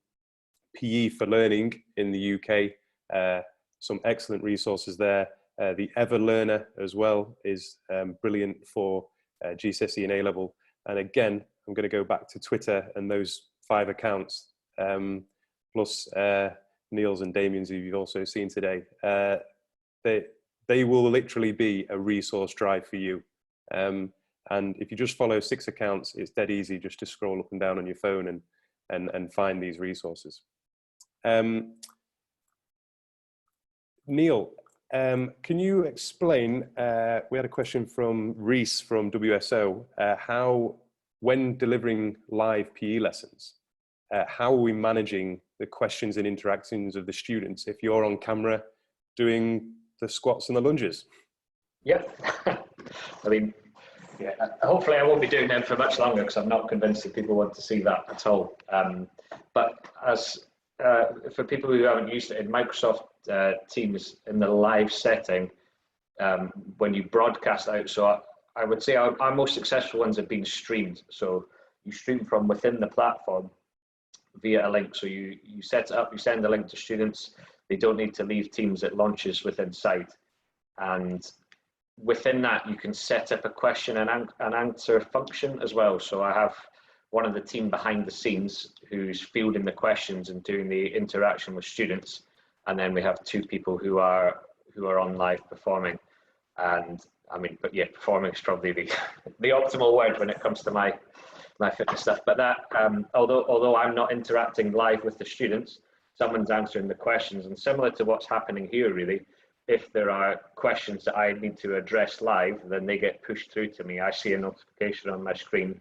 PE for Learning in the UK. Some excellent resources there. The Ever Learner as well is brilliant for GCSE and A-level. And again, I'm going to go back to Twitter and those 5 accounts, plus Neil's and Damien's, who you've also seen today. They will literally be a resource drive for you. And if you just follow 6 accounts, it's dead easy just to scroll up and down on your phone and find these resources. Neil, can you explain, we had a question from Reese from WSO, how, when delivering live PE lessons, how are we managing the questions and interactions of the students if you're on camera doing the squats and the lunges? Yeah, I mean, yeah, hopefully I won't be doing them for much longer because I'm not convinced that people want to see that at all. But as for people who haven't used it, in Microsoft Teams in the live setting, when you broadcast out, so I would say our most successful ones have been streamed. So you stream from within the platform via a link. So you set it up, you send a link to students. They don't need to leave Teams. It launches within sight. And within that, you can set up a question and answer function as well. So I have one of the team behind the scenes who's fielding the questions and doing the interaction with students. And then we have 2 people who are on live performing. And I mean, but yeah, performing is probably the optimal word when it comes to my fitness stuff. But that, although I'm not interacting live with the students, someone's answering the questions. And similar to what's happening here, really, if there are questions that I need to address live, then they get pushed through to me. I see a notification on my screen,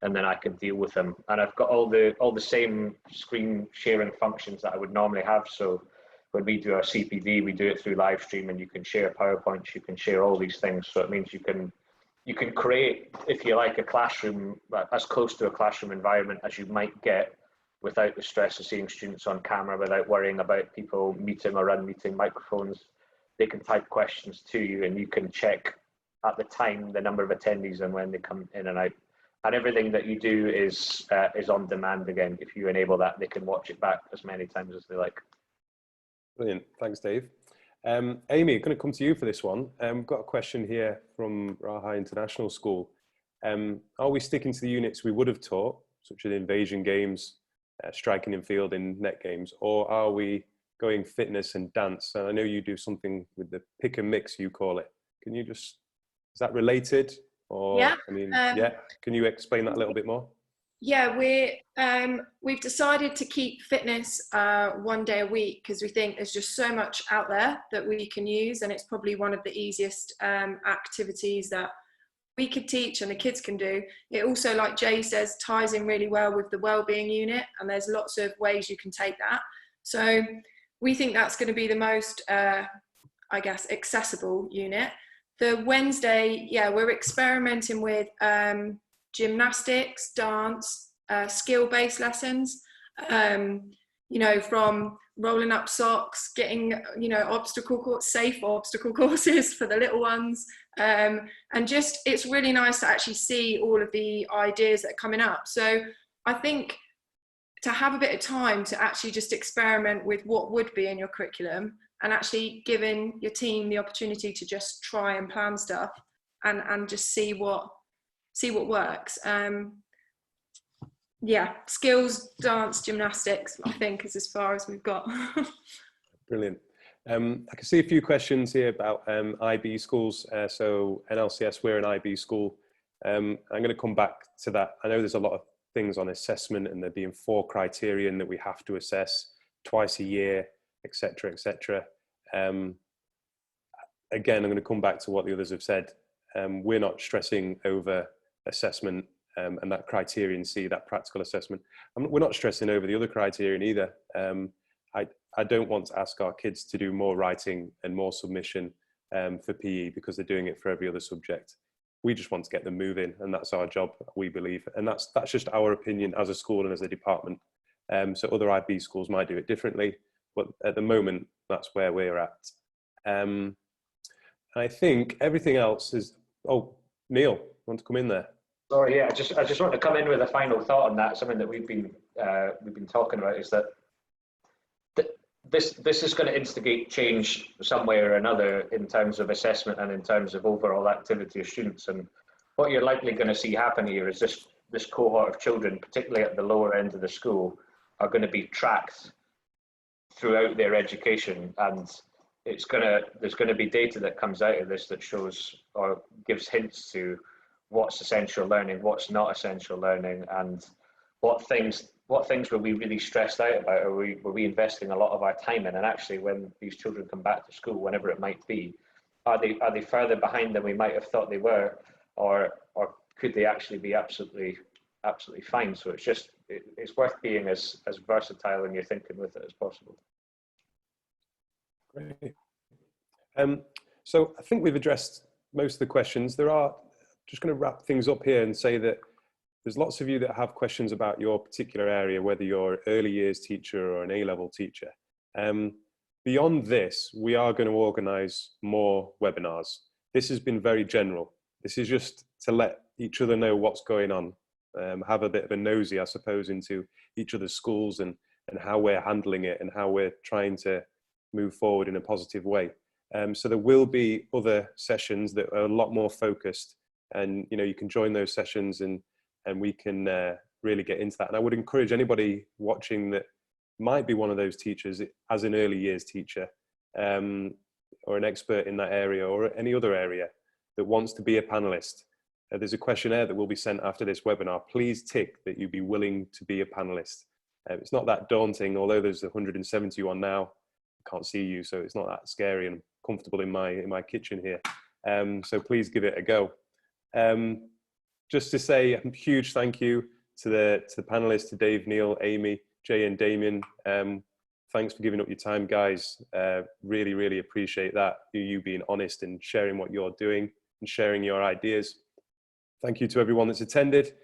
and then I can deal with them. And I've got all the same screen sharing functions that I would normally have. So when we do our CPD, we do it through live stream, and you can share PowerPoints, you can share all these things. So it means you can create, if you like, a classroom, as close to a classroom environment as you might get, without the stress of seeing students on camera, without worrying about people muting or unmuting microphones. They can type questions to you, and you can check at the time the number of attendees and when they come in and out. And everything that you do is on demand again. If you enable that, they can watch it back as many times as they like. Brilliant, thanks Dave. Amy, I'm going to come to you for this one. We've got a question here from Raha International School. Are we sticking to the units we would have taught, such as invasion games, striking and fielding, net games, or are we going fitness and dance? And I know you do something with the pick and mix, you call it. Can you just, is that related? Or, yeah. I mean, yeah. Can you explain that a little bit more? Yeah, we've decided to keep fitness 1 day a week because we think there's just so much out there that we can use, and it's probably one of the easiest activities that we could teach and the kids can do. It also, like Jay says, ties in really well with the wellbeing unit, and there's lots of ways you can take that. So we think that's going to be the most, I guess, accessible unit. The Wednesday, yeah, we're experimenting with gymnastics, dance, skill-based lessons, you know, from rolling up socks, getting, you know, safe obstacle courses for the little ones. And just, it's really nice to actually see all of the ideas that are coming up. So I think to have a bit of time to actually just experiment with what would be in your curriculum, and actually giving your team the opportunity to just try and plan stuff and just see what works. Yeah, skills, dance, gymnastics, I think is as far as we've got. Brilliant. I can see a few questions here about IB schools. So NLCS, we're an IB school. I'm going to come back to that. I know there's a lot of things on assessment, and there being 4 criterion that we have to assess twice a year, etc., etc. Again, I'm going to come back to what the others have said. We're not stressing over assessment and that criterion C, that practical assessment. We're not stressing over the other criterion either. I don't want to ask our kids to do more writing and more submission for PE because they're doing it for every other subject. We just want to get them moving, and that's our job, we believe. And that's just our opinion as a school and as a department. So other IB schools might do it differently, but at the moment, that's where we're at. I think everything else is, oh, Neil, want to come in there? Sorry, yeah, I just want to come in with a final thought on that. Something that we've been talking about is that this is going to instigate change some way or another in terms of assessment and in terms of overall activity of students. And what you're likely going to see happen here is this cohort of children, particularly at the lower end of the school, are going to be tracked throughout their education, and there's going to be data that comes out of this that shows or gives hints to what's essential learning, what's not essential learning, and what things were we really stressed out about, or were we investing a lot of our time in? And actually, when these children come back to school, whenever it might be, are they further behind than we might have thought they were, or could they actually be absolutely fine? So it's worth being as versatile in your thinking with it as possible. Great. So I think we've addressed most of the questions. Just going to wrap things up here and say that there's lots of you that have questions about your particular area, whether you're an early years teacher or an A-level teacher. Beyond this, we are going to organise more webinars. This has been very general. This is just to let each other know what's going on, have a bit of a nosy, I suppose, into each other's schools and how we're handling it and how we're trying to move forward in a positive way. So there will be other sessions that are a lot more focused, and you can join those sessions and we can really get into that. And I would encourage anybody watching that might be one of those teachers as an early years teacher or an expert in that area or any other area that wants to be a panelist. There's a questionnaire that will be sent after this webinar. Please tick that you'd be willing to be a panelist. It's not that daunting, although there's 171 now. I can't see you, so it's not that scary, and I'm comfortable in my kitchen here. So please give it a go. Just to say a huge thank you to the panelists, to Dave, Neil, Amy, Jay and Damien. Thanks for giving up your time, guys. Really, really appreciate that. You being honest and sharing what you're doing and sharing your ideas. Thank you to everyone that's attended,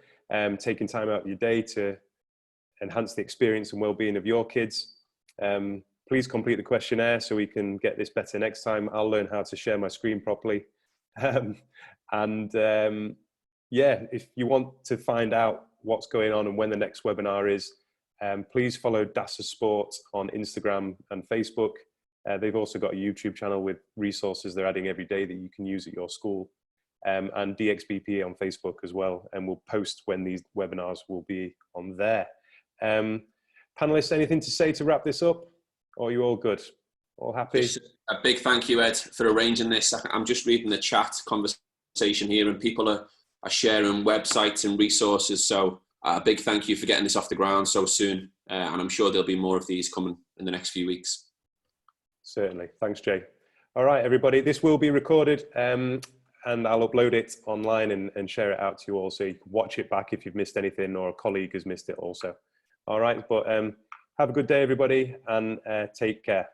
taking time out of your day to enhance the experience and well-being of your kids. Please complete the questionnaire so we can get this better next time. I'll learn how to share my screen properly. Yeah, if you want to find out what's going on and when the next webinar is, please follow DASA Sport on Instagram and Facebook. They've also got a YouTube channel with resources they're adding every day that you can use at your school, and DXBPE on Facebook as well. And we'll post when these webinars will be on there. Panelists, anything to say to wrap this up? Or are you all good? All happy? Just a big thank you, Ed, for arranging this. I'm just reading the chat conversation here, and people are sharing websites and resources. So a big thank you for getting this off the ground so soon. And I'm sure there'll be more of these coming in the next few weeks. Certainly. Thanks, Jay. All right, everybody, this will be recorded and I'll upload it online and share it out to you all so you can watch it back if you've missed anything or a colleague has missed it also. All right, but have a good day, everybody, and take care.